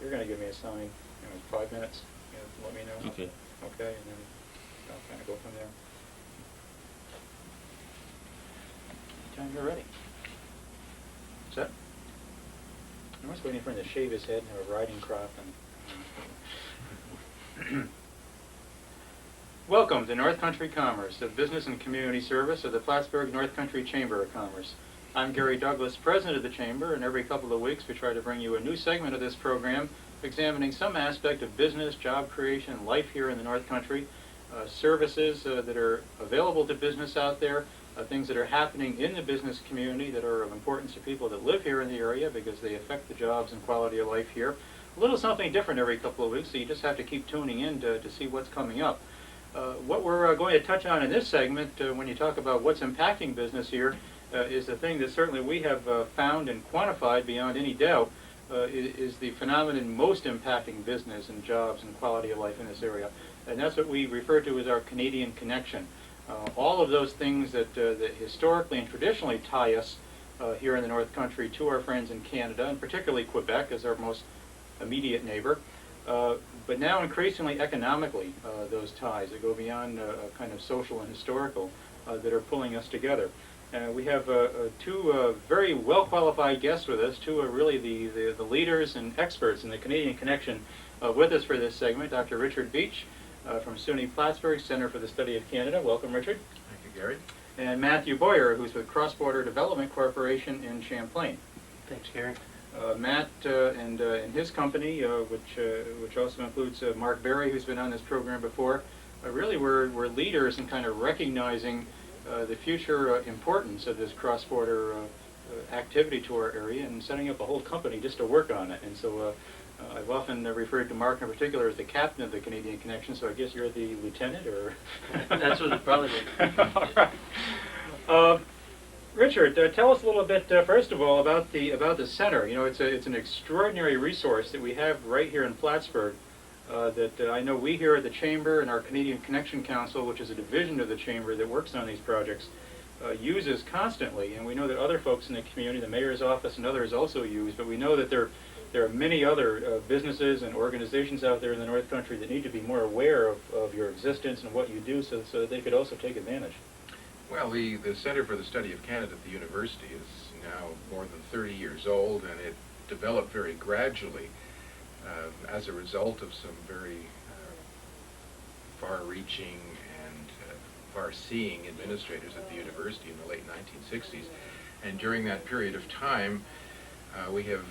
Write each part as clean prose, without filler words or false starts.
You're going to give me a sign, 5 minutes, let me know. Okay. Okay, and then I'll kind of go from there. Anytime you're ready. Set. I was waiting for him to shave his head and have a riding crop. And welcome to North Country Commerce, the business and community service of the Plattsburgh North Country Chamber of Commerce. I'm Gary Douglas, president of the Chamber, and every couple of weeks we try to bring you a new segment of this program examining some aspect of business, job creation, and life here in the North Country, services that are available to business out there, things that are happening in the business community that are of importance to people that live here in the area because they affect the jobs and quality of life here. A little something different every couple of weeks, so you just have to keep tuning in to see what's coming up. What we're going to touch on in this segment, when you talk about what's impacting business here, is the thing that certainly we have found and quantified beyond any doubt is the phenomenon most impacting business and jobs and quality of life in this area. And that's what we refer to as our Canadian connection. All of those things that historically and traditionally tie us here in the North Country to our friends in Canada, and particularly Quebec as our most immediate neighbor. But now increasingly economically, those ties that go beyond kind of social and historical that are pulling us together. We have two very well-qualified guests with us, two are really the leaders and experts in the Canadian connection with us for this segment. Dr. Richard Beach from SUNY Plattsburgh Center for the Study of Canada. Welcome, Richard. Thank you, Gary. And Matthew Boyer, who's with Cross-Border Development Corporation in Champlain. Thanks, Gary. Matt and his company, which also includes Mark Berry, who's been on this program before, really were leaders in kind of recognizing the future importance of this cross-border activity to our area and setting up a whole company just to work on it. And so I've often referred to Mark in particular as the captain of the Canadian Connection, so I guess you're the lieutenant, or? That's what it probably is. All right. Richard, tell us a little bit, first of all, about the center. It's an extraordinary resource that we have right here in Plattsburgh that I know we here at the Chamber and our Canadian Connection Council, which is a division of the Chamber that works on these projects, uses constantly. And we know that other folks in the community, the mayor's office and others also use, but we know that there are many other businesses and organizations out there in the North Country that need to be more aware of your existence and what you do so that they could also take advantage. Well, the Center for the Study of Canada at the university is now more than 30 years old, and it developed very gradually as a result of some very far-reaching and far-seeing administrators at the university in the late 1960s. And during that period of time, we have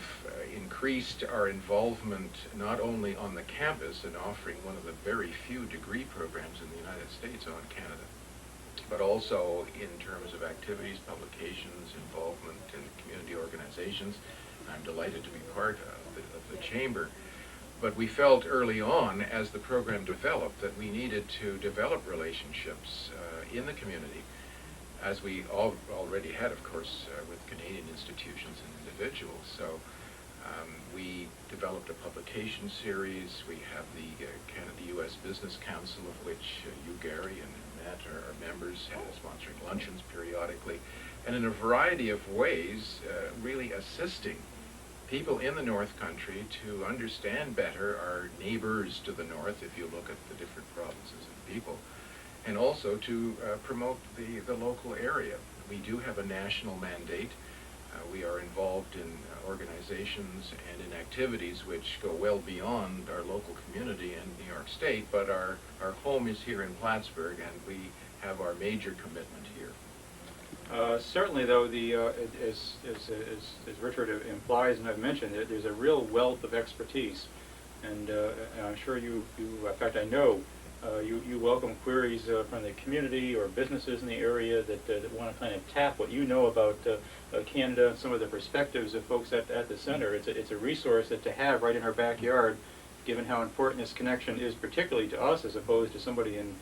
increased our involvement not only on the campus in offering one of the very few degree programs in the United States on Canada, but also in terms of activities, publications, involvement in community organizations. I'm delighted to be part of the Chamber. But we felt early on, as the program developed, that we needed to develop relationships in the community, as we already had, of course, with Canadian institutions and individuals. So we developed a publication series. We have the Canada-U.S. Business Council, of which you, Gary, and Matt are members, sponsoring luncheons periodically, and in a variety of ways, really assisting people in the North Country to understand better our neighbors to the north, if you look at the different provinces and people, and also to promote the local area. We do have a national mandate. We are involved in organizations and in activities which go well beyond our local community in New York State, but our home is here in Plattsburgh, and we have our major commitment here. Certainly, though, as Richard implies and I've mentioned, there's a real wealth of expertise, and I'm sure you, in fact, I know you welcome queries from the community or businesses in the area that want to kind of tap what you know about Canada and some of the perspectives of folks at the center. It's a resource that to have right in our backyard, given how important this connection is, particularly to us as opposed to somebody in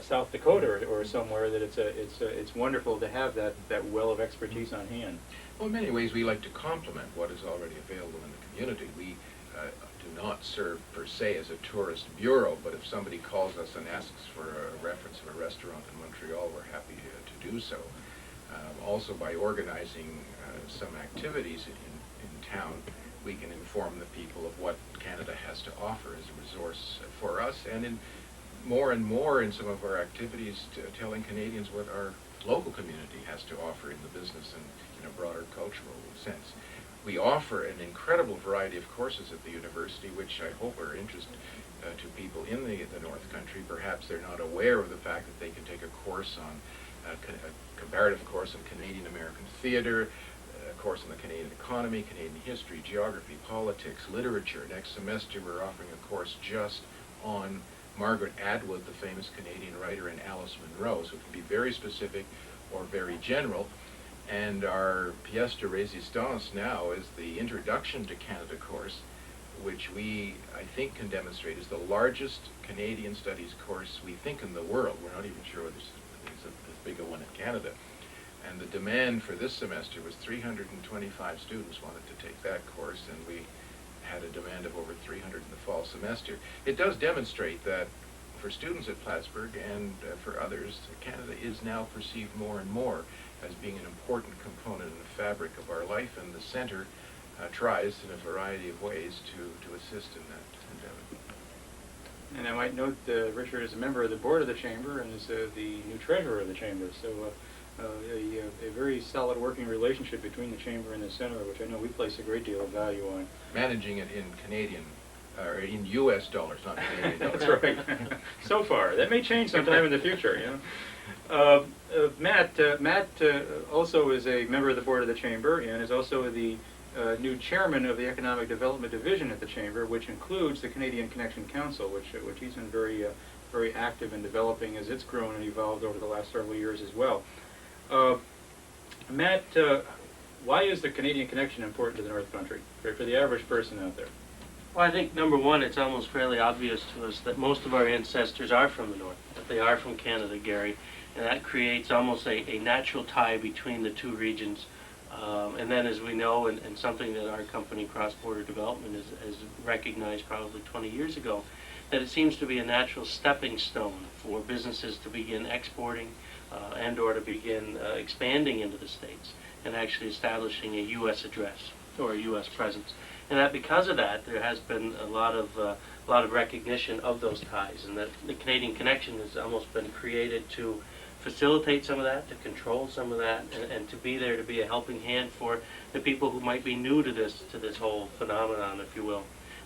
South Dakota or somewhere, that it's wonderful to have that well of expertise on hand. Well, in many ways, we like to complement what is already available in the community. We do not serve per se as a tourist bureau, but if somebody calls us and asks for a reference of a restaurant in Montreal, we're happy to do so. Also, by organizing some activities in town, we can inform the people of what Canada has to offer as a resource for us, and in more and more in some of our activities telling Canadians what our local community has to offer in the business and in a broader cultural sense. We offer an incredible variety of courses at the university, which I hope are interesting to people in the North Country. Perhaps they're not aware of the fact that they can take a course on a comparative course on Canadian American theater, a course on the Canadian economy, Canadian history, geography, politics, literature. Next semester we're offering a course just on Margaret Atwood, the famous Canadian writer, and Alice Munro. So it can be very specific or very general. And our pièce de résistance now is the Introduction to Canada course, which we, I think, can demonstrate is the largest Canadian studies course we think in the world. We're not even sure whether there's as big a one in Canada. And the demand for this semester was 325 students wanted to take that course, and we had a demand of over 300 in the fall semester. It does demonstrate that for students at Plattsburgh and for others, Canada is now perceived more and more as being an important component in the fabric of our life, and the Centre tries in a variety of ways to assist in that endeavor. And I might note Richard is a member of the board of the Chamber and is the new treasurer of the Chamber, so a very solid working relationship between the Chamber and the Centre, which I know we place a great deal of value on. Managing it in Canadian, or in U.S. dollars, not Canadian dollars. That's right. So far. That may change sometime in the future, you know. Matt also is a member of the board of the Chamber and is also the new chairman of the Economic Development Division at the Chamber, which includes the Canadian Connection Council, which he's been very active in developing as it's grown and evolved over the last several years as well. Matt, why is the Canadian Connection important to the North Country, for the average person out there? Well, I think, number one, it's almost fairly obvious to us that most of our ancestors are from the North, that they are from Canada, Gary, and that creates almost a natural tie between the two regions. And then, as we know, and something that our company, Cross Border Development, has recognized probably 20 years ago, that it seems to be a natural stepping stone for businesses to begin exporting and or to begin expanding into the States and actually establishing a U.S. address or a U.S. presence. And that because of that, there has been a lot of recognition of those ties, and that the Canadian Connection has almost been created to facilitate some of that, to control some of that, and to be there to be a helping hand for the people who might be new to this whole phenomenon, if you will.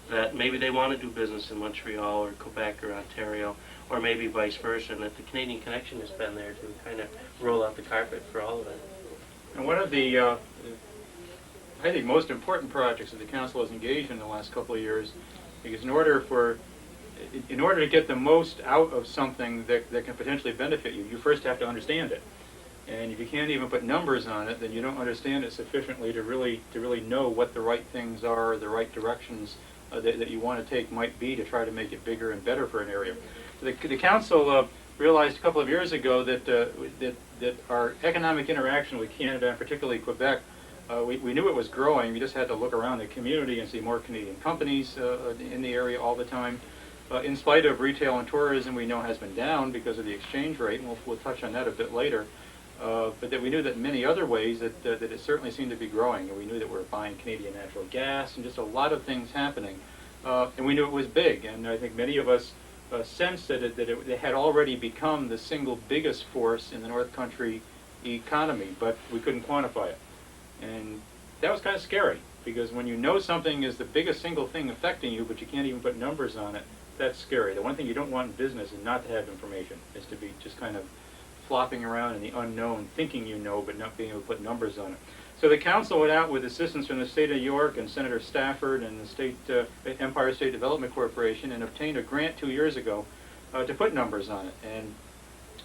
That maybe they want to do business in Montreal or Quebec or Ontario, or maybe vice versa, and that the Canadian Connection has been there to kind of roll out the carpet for all of it. And one of the, I think, most important projects that the Council has engaged in the last couple of years, because in order to get the most out of something that can potentially benefit you, you first have to understand it. And if you can't even put numbers on it, then you don't understand it sufficiently to really know what the right things are, the right directions that you want to take might be to try to make it bigger and better for an area. The Council realized a couple of years ago that our economic interaction with Canada, and particularly Quebec, we knew it was growing. We just had to look around the community and see more Canadian companies in the area all the time. In spite of retail and tourism, we know has been down because of the exchange rate, and we'll touch on that a bit later. But that we knew that in many other ways that it certainly seemed to be growing, and we knew that we were buying Canadian natural gas and just a lot of things happening. And we knew it was big, and I think many of us sensed that it had already become the single biggest force in the North Country economy, but we couldn't quantify it. And that was kind of scary, because when you know something is the biggest single thing affecting you, but you can't even put numbers on it, that's scary. The one thing you don't want in business is not to have information, is to be just kind of flopping around in the unknown, thinking you know, but not being able to put numbers on it. So the Council went out with assistance from the State of New York and Senator Stafford and the Empire State Development Corporation, and obtained a grant 2 years ago to put numbers on it. And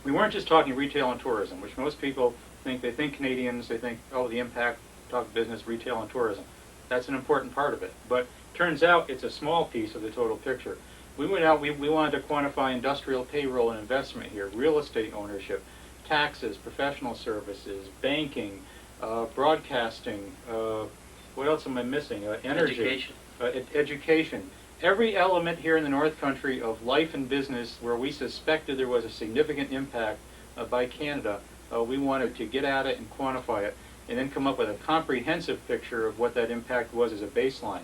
we weren't just talking retail and tourism, which most people think. They think Canadians, they think, oh, the impact, talk business, retail and tourism. That's an important part of it. But turns out it's a small piece of the total picture. We went out, we wanted to quantify industrial payroll and investment here, real estate ownership, taxes, professional services, banking, broadcasting, what else am I missing? Energy. Education. Education. Every element here in the North Country of life and business where we suspected there was a significant impact by Canada, we wanted to get at it and quantify it. and then come up with a comprehensive picture of what that impact was as a baseline.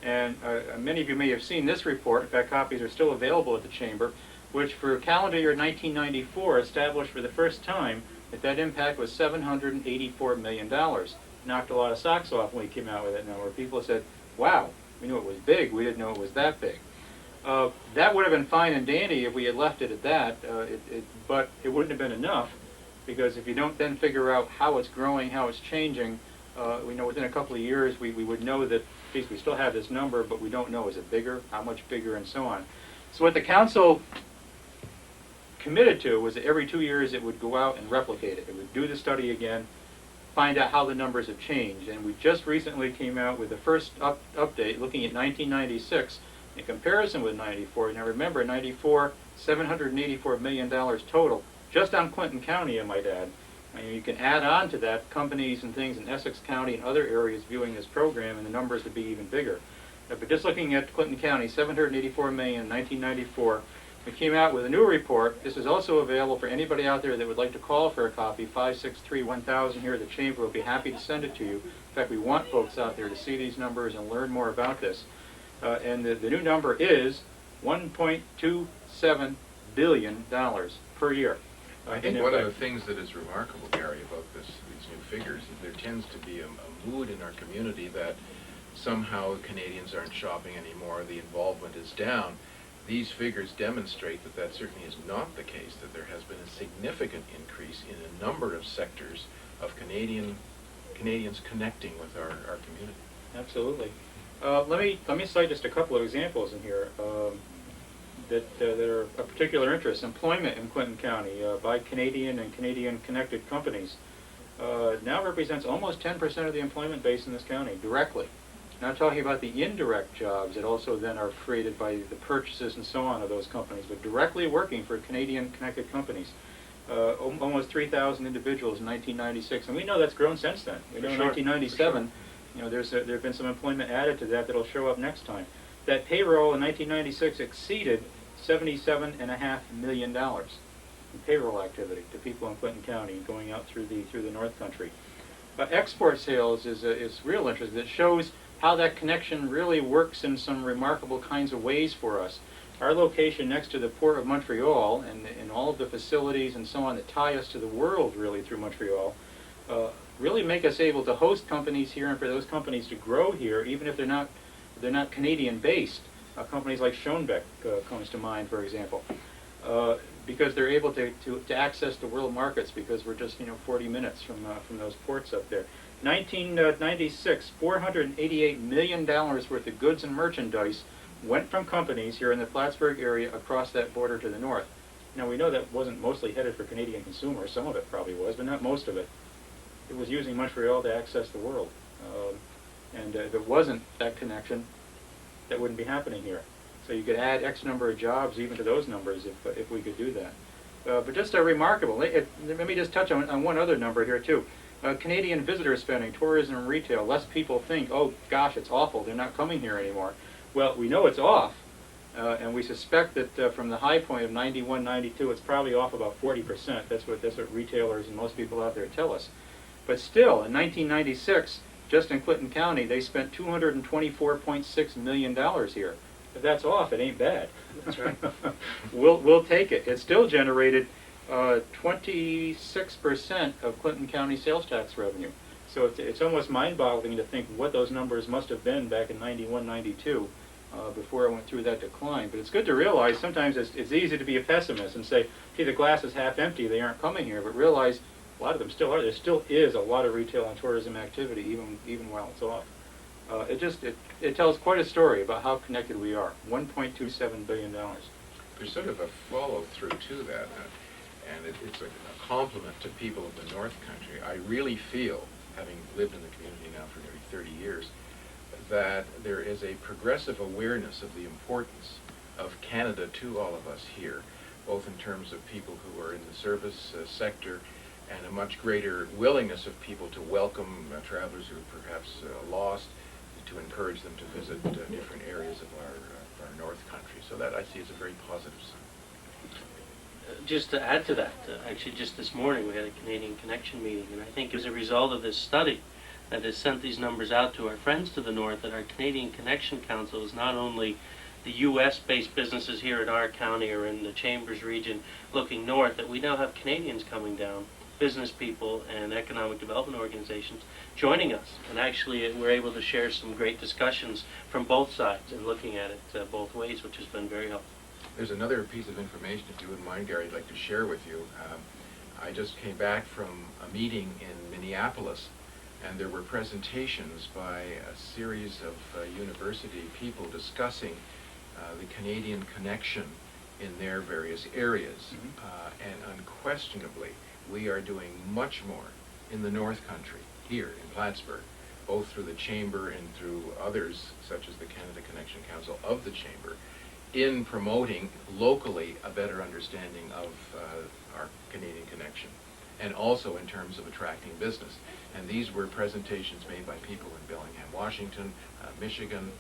And many of you may have seen this report. In fact, copies are still available at the Chamber, which for calendar year 1994 established for the first time that impact was $784 million. Knocked a lot of socks off when we came out with that number. People said, wow, we knew it was big, we didn't know it was that big. That would have been fine and dandy if we had left it at that, but it wouldn't have been enough, because if you don't then figure out how it's growing, how it's changing, we know within a couple of years we would know that, geez, we still have this number, but we don't know, is it bigger, how much bigger, and so on. So what the council committed to was that every 2 years it would go out and replicate it. It would do the study again, find out how the numbers have changed. And we just recently came out with the first update looking at 1996 in comparison with 94. Now remember, 94, $784 million total, just on Clinton County, I might add. I mean, you can add on to that companies and things in Essex County and other areas viewing this program, and the numbers would be even bigger. But just looking at Clinton County, $784 million in 1994. We came out with a new report. This is also available for anybody out there that would like to call for a copy. 563-1000 here at the Chamber. We'll be happy to send it to you. In fact, we want folks out there to see these numbers and learn more about this. And the new number is $1.27 billion per year. I think one of the things that is remarkable, Gary, about these new figures is there tends to be a mood in our community that somehow Canadians aren't shopping anymore, the involvement is down. These figures demonstrate that that certainly is not the case, that there has been a significant increase in a number of sectors of Canadians connecting with our community. Absolutely. Let me cite just a couple of examples in here that are of particular interest. Employment in Clinton County by Canadian and Canadian-connected companies now represents almost 10% of the employment base in this county, directly. Not talking about the indirect jobs that also then are created by the purchases and so on of those companies, but directly working for Canadian-connected companies. Almost 3,000 individuals in 1996, and we know that's grown since then. We know in 1997, you know, there have been some employment added to that that'll show up next time. That payroll in 1996 exceeded $77.5 million in payroll activity to people in Clinton County going out through the North Country. Export sales is real interest. It shows how that connection really works in some remarkable kinds of ways for us. Our location next to the Port of Montreal and all of the facilities and so on that tie us to the world really through Montreal really make us able to host companies here and for those companies to grow here even if they're not Canadian based. Companies like Schoenbeck comes to mind, for example, because they're able to access the world markets because we're just 40 minutes from those ports up there. 1996, $488 million worth of goods and merchandise went from companies here in the Plattsburgh area across that border to the north. Now we know that wasn't mostly headed for Canadian consumers. Some of it probably was, but not most of it. It was using Montreal to access the world. And if it wasn't that connection, that wouldn't be happening here. So you could add X number of jobs even to those numbers if we could do that. But just remarkable. Let me just touch on one other number here too. Canadian visitor spending, tourism and retail. Less people think, oh gosh, it's awful, they're not coming here anymore. Well, we know it's off, and we suspect that from the high point of 91, 92, it's probably off about 40%. That's what retailers and most people out there tell us. But still, in 1996, just in Clinton County, they spent $224.6 million here. If that's off, it ain't bad. That's right. We'll take it. It still generated 26% of Clinton County sales tax revenue. So it's almost mind-boggling to think what those numbers must have been back in 91, 92 before it went through that decline. But it's good to realize sometimes it's easy to be a pessimist and say, gee, the glass is half empty, they aren't coming here. But realize a lot of them still are. There still is a lot of retail and tourism activity even while it's off. It tells quite a story about how connected we are. $1.27 billion. There's sort of a follow-through to that, and it's a compliment to people of the North Country. I really feel, having lived in the community now for nearly 30 years, that there is a progressive awareness of the importance of Canada to all of us here, both in terms of people who are in the service sector and a much greater willingness of people to welcome travelers who are perhaps lost, to encourage them to visit different areas of our North Country. So that I see as a very positive sign. Just to add to that, actually just this morning we had a Canadian Connection meeting, and I think as a result of this study that has sent these numbers out to our friends to the north, that our Canadian Connection Council is not only the U.S.-based businesses here in our county or in the Chambers region looking north, that we now have Canadians coming down, business people and economic development organizations joining us. And actually we're able to share some great discussions from both sides and looking at it both ways, which has been very helpful. There's another piece of information, if you wouldn't mind, Gary, I'd like to share with you. I just came back from a meeting in Minneapolis, and there were presentations by a series of university people discussing the Canadian connection in their various areas. And unquestionably, we are doing much more in the North Country, here in Plattsburgh, both through the Chamber and through others, such as the Canada Connection Council of the Chamber, in promoting locally a better understanding of our Canadian connection, and also in terms of attracting business. And these were presentations made by people in Bellingham, Washington, Michigan,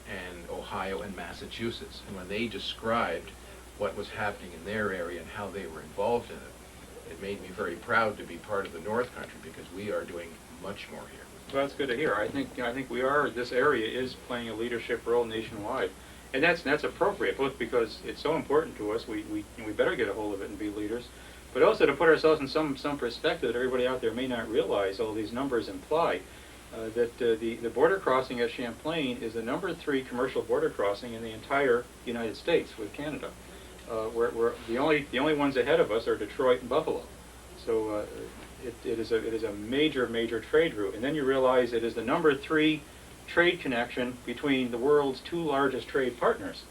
and Ohio and Massachusetts. And when they described what was happening in their area and how they were involved in it, it made me very proud to be part of the North Country, because we are doing much more here. Well, that's good to hear. I think we are. This area is playing a leadership role nationwide, and that's appropriate, both because it's so important to us. We better get a hold of it and be leaders, but also to put ourselves in some perspective that everybody out there may not realize. All these numbers imply that the border crossing at Champlain is the #3 commercial border crossing in the entire United States with Canada. We're the only ones ahead of us are Detroit and Buffalo. So it is a major trade route. And then you realize it is the #3 trade connection between the world's two largest trade partners.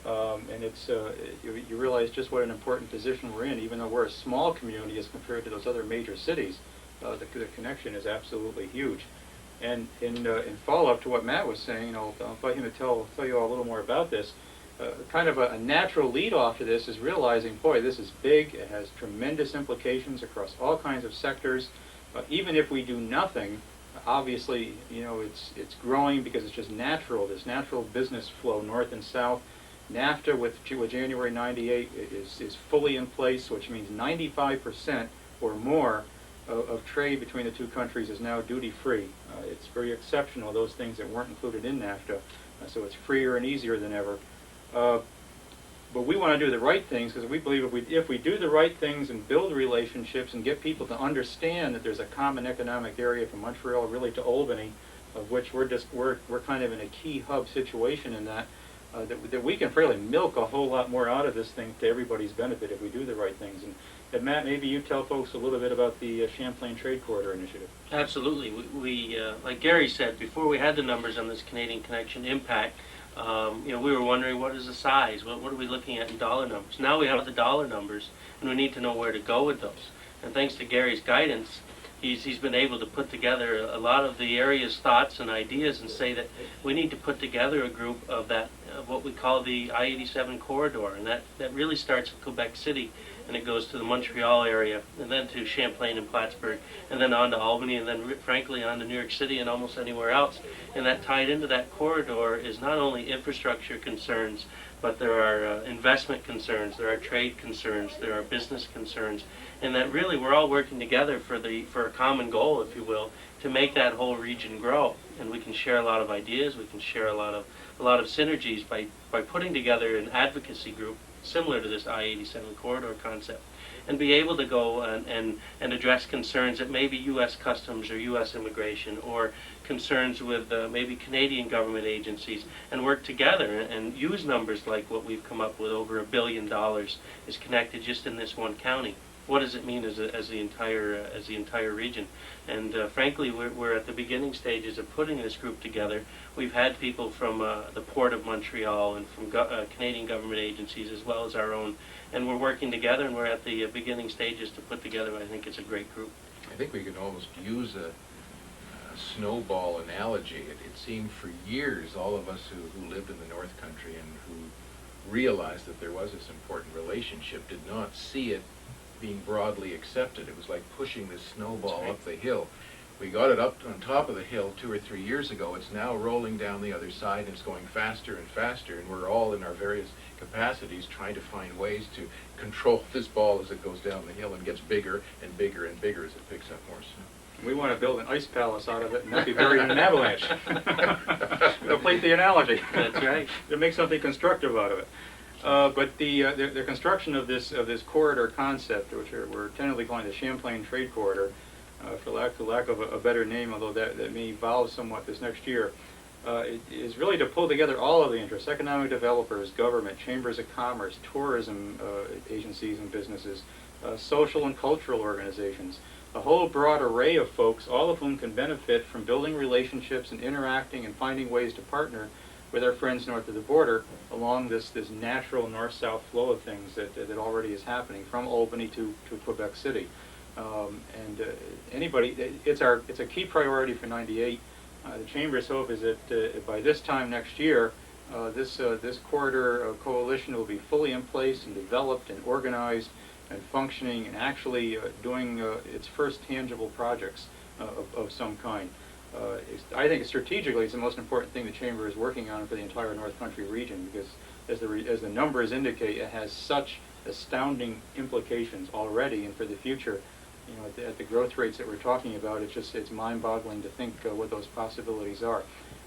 And it's you realize just what an important position we're in. Even though we're a small community as compared to those other major cities, the connection is absolutely huge. And in follow-up to what Matt was saying, I'll invite him to tell you all a little more about this. Kind of a natural lead-off to this is realizing, boy, this is big. It has tremendous implications across all kinds of sectors. Even if we do nothing, obviously, it's growing because it's just natural. This natural business flow north and south. NAFTA with January '98 is fully in place, which means 95% or more of trade between the two countries is now duty-free. It's very exceptional, those things that weren't included in NAFTA, so it's freer and easier than ever. But we want to do the right things, because we believe if we do the right things and build relationships and get people to understand that there's a common economic area from Montreal really to Albany, of which we're kind of in a key hub situation in that, that we can really milk a whole lot more out of this thing to everybody's benefit if we do the right things. And Matt, maybe you tell folks a little bit about the Champlain Trade Corridor Initiative. Absolutely. We like Gary said, before we had the numbers on this Canadian Connection impact, we were wondering what is the size, what are we looking at in dollar numbers. Now we have the dollar numbers, and we need to know where to go with those. And thanks to Gary's guidance, he's been able to put together a lot of the area's thoughts and ideas and say that we need to put together a group of what we call the I-87 corridor, and that really starts at Quebec City, and it goes to the Montreal area, and then to Champlain and Plattsburgh, and then on to Albany, and then frankly on to New York City and almost anywhere else. And that tied into that corridor is not only infrastructure concerns, but there are investment concerns, there are trade concerns, there are business concerns, and that really we're all working together for a common goal, if you will, to make that whole region grow. And we can share a lot of ideas, we can share a lot of synergies by putting together an advocacy group similar to this I-87 corridor concept, and be able to go and address concerns that maybe U.S. Customs or U.S. Immigration, or concerns with maybe Canadian government agencies, and work together and use numbers like what we've come up with. Over $1 billion is connected just in this one county. What does it mean as the entire region? And frankly, we're at the beginning stages of putting this group together. We've had people from the Port of Montreal and from Canadian government agencies as well as our own, and we're working together, and we're at the beginning stages to put together. I think it's a great group. I think we can almost use a snowball analogy. It seemed for years, all of us who lived in the North Country and who realized that there was this important relationship did not see it being broadly accepted. It was like pushing this snowball up the hill. We got it up on top of the hill 2 or 3 years ago. It's now rolling down the other side, and it's going faster and faster, and we're all in our various capacities trying to find ways to control this ball as it goes down the hill and gets bigger and bigger and bigger as it picks up more snow. We want to build an ice palace out of it and not be buried in an avalanche. Complete the analogy. That's right. To make something constructive out of it. But the construction of this corridor concept, which we're tentatively calling the Champlain Trade Corridor, for lack of a better name, although that may evolve somewhat this next year, is really to pull together all of the interests: economic developers, government, chambers of commerce, tourism agencies and businesses, social and cultural organizations, a whole broad array of folks, all of whom can benefit from building relationships and interacting and finding ways to partner with our friends north of the border along this natural north-south flow of things that already is happening from Albany to Quebec City. Anybody, it's a key priority for '98. The Chamber's hope is that by this time next year, this corridor coalition will be fully in place and developed and organized and functioning and actually doing its first tangible projects of some kind. I think strategically it's the most important thing the Chamber is working on for the entire North Country region, because as the numbers indicate, it has such astounding implications already, and for the future, you know, at the growth rates that we're talking about, it's mind-boggling to think what those possibilities are.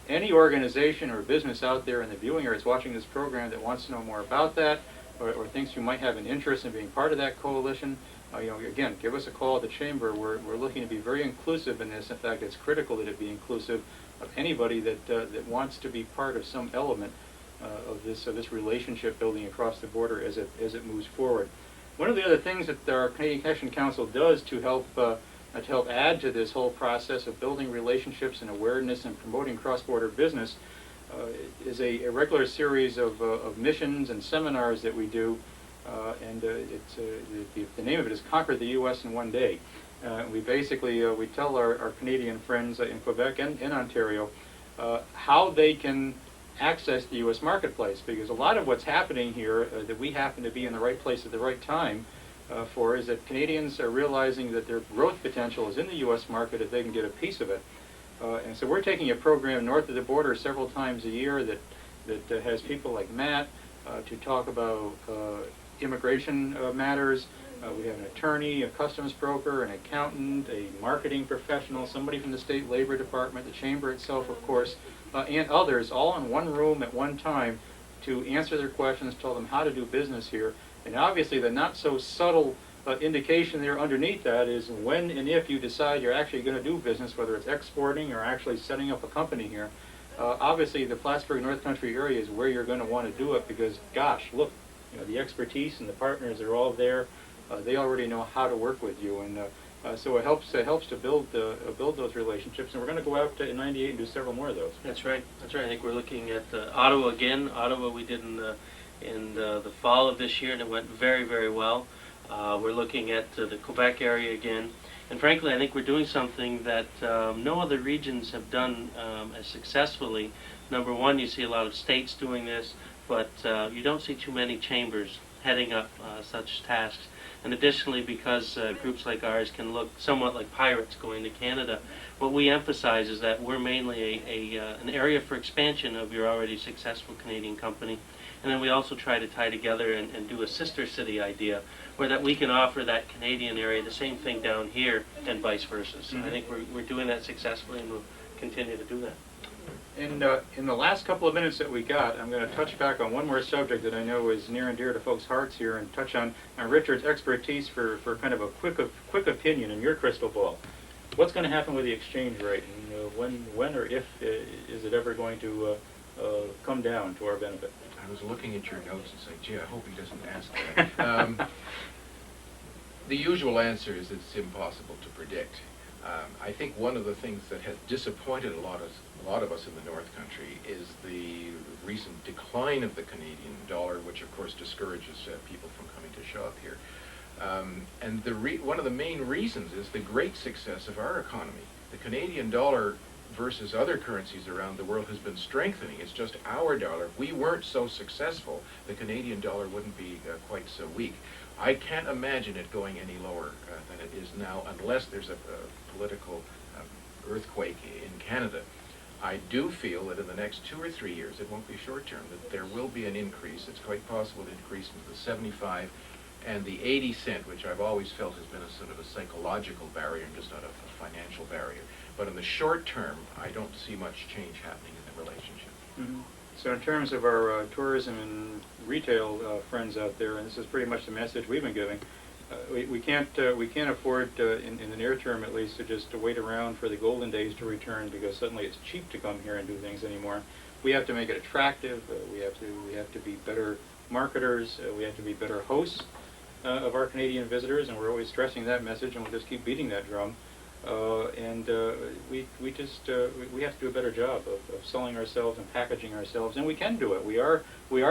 Any organization or business out there in the viewing area that's watching this program that wants to know more about that, or thinks you might have an interest in being part of that coalition, you know, again, give us a call at the Chamber. We're looking to be very inclusive in this. In fact, it's critical that it be inclusive of anybody that wants to be part of some element of this relationship building across the border as it moves forward. One of the other things that our Canadian Connection Council does to help add to this whole process of building relationships and awareness and promoting cross-border business is a regular series of missions and seminars that we do. The name of it is Conquer the U.S. in One Day. We basically we tell our Canadian friends in Quebec and in Ontario how they can access the U.S. marketplace, because a lot of what's happening here that we happen to be in the right place at the right time for is that Canadians are realizing that their growth potential is in the U.S. market if they can get a piece of it. And so we're taking a program north of the border several times a year that has people like Matt to talk about immigration matters. We have an attorney, a customs broker, an accountant, a marketing professional, somebody from the State Labor Department, the Chamber itself, of course, and others, all in one room at one time to answer their questions, tell them how to do business here. And obviously the not so subtle indication there underneath that is when and if you decide you're actually going to do business, whether it's exporting or actually setting up a company here, obviously the Plattsburgh North Country area is where you're going to want to do it, because gosh, look, you know, the expertise and the partners are all there. They already know how to work with you, and so it helps to build those relationships. And we're going to go out in '98 and do several more of those. That's right. That's right. I think we're looking at Ottawa again. Ottawa we did in the fall of this year, and it went very, very well. We're looking at the Quebec area again. And frankly, I think we're doing something that no other regions have done as successfully. Number one, you see a lot of states doing this, but you don't see too many chambers heading up such tasks. And additionally, because groups like ours can look somewhat like pirates going to Canada, what we emphasize is that we're mainly an area for expansion of your already successful Canadian company. And then we also try to tie together and do a sister city idea, where that we can offer that Canadian area the same thing down here and vice versa. So I think we're doing that successfully, and we'll continue to do that. In the last couple of minutes that we got, I'm going to touch back on one more subject that I know is near and dear to folks' hearts here, and touch on Richard's expertise for kind of a quick opinion in your crystal ball. What's going to happen with the exchange rate, and when or if is it ever going to come down to our benefit? I was looking at your notes and saying, gee, I hope he doesn't ask that. The usual answer is it's impossible to predict. I think one of the things that has disappointed a lot of us in the North Country is the recent decline of the Canadian dollar, which of course discourages people from coming to shop here. And one of the main reasons is the great success of our economy. The Canadian dollar versus other currencies around the world has been strengthening. It's just our dollar. If we weren't so successful, the Canadian dollar wouldn't be quite so weak. I can't imagine it going any lower than it is now, unless there's a political earthquake in Canada. I do feel that in the next 2 or 3 years, it won't be short term, that there will be an increase. It's quite possible to increase into the 75 and the 80 cent, which I've always felt has been a sort of a psychological barrier and just not a financial barrier. But in the short term, I don't see much change happening in the relationship. Mm-hmm. So in terms of our tourism and retail friends out there, and this is pretty much the message we've been giving, we can't afford in the near term at least to wait around for the golden days to return because suddenly it's cheap to come here and do things anymore. We have to make it attractive. We have to be better marketers. We have to be better hosts of our Canadian visitors, and we're always stressing that message, and we'll just keep beating that drum. We have to do a better job of selling ourselves and packaging ourselves, and we can do it. We are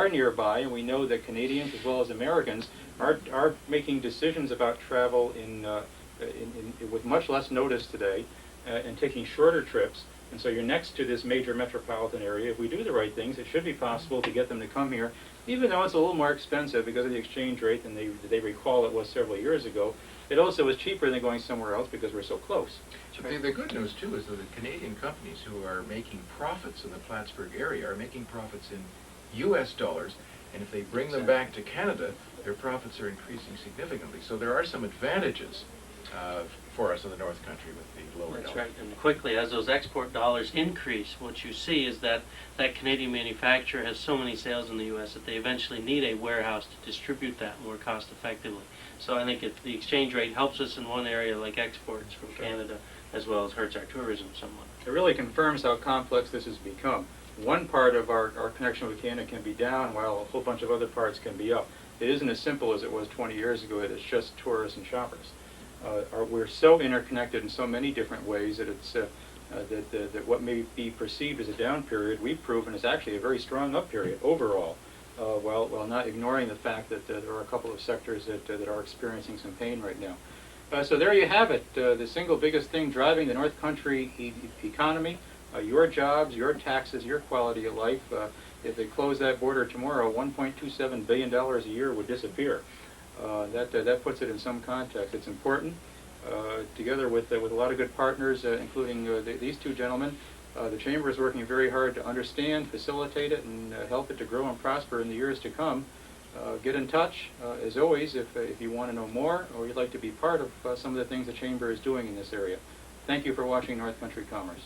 nearby, and we know that Canadians as well as Americans are making decisions about travel with much less notice today, and taking shorter trips. And so you're next to this major metropolitan area. If we do the right things, it should be possible to get them to come here, even though it's a little more expensive because of the exchange rate than they recall it was several years ago. It also is cheaper than going somewhere else because we're so close. The good news, too, is that the Canadian companies who are making profits in the Plattsburgh area are making profits in U.S. dollars, and if they bring them back to Canada, their profits are increasing significantly. So there are some advantages for us in the North Country with the lower dollar. That's right. And quickly, as those export dollars increase, what you see is that Canadian manufacturer has so many sales in the U.S. that they eventually need a warehouse to distribute that more cost effectively. So I think if the exchange rate helps us in one area like exports from Canada, as well as hurts our tourism somewhat. It really confirms how complex this has become. One part of our connection with Canada can be down while a whole bunch of other parts can be up. It isn't as simple as it was 20 years ago. It is just tourists and shoppers. We're so interconnected in so many different ways that it's that what may be perceived as a down period, we've proven is actually a very strong up period overall, while not ignoring the fact that there are a couple of sectors that are experiencing some pain right now. So there you have it, the single biggest thing driving the North Country economy, your jobs, your taxes, your quality of life. If they close that border tomorrow, $1.27 billion a year would disappear. That puts it in some context. It's important. Together with a lot of good partners, including these two gentlemen, the Chamber is working very hard to understand, facilitate it, and help it to grow and prosper in the years to come. Get in touch, as always, if you want to know more or you'd like to be part of some of the things the Chamber is doing in this area. Thank you for watching North Country Commerce.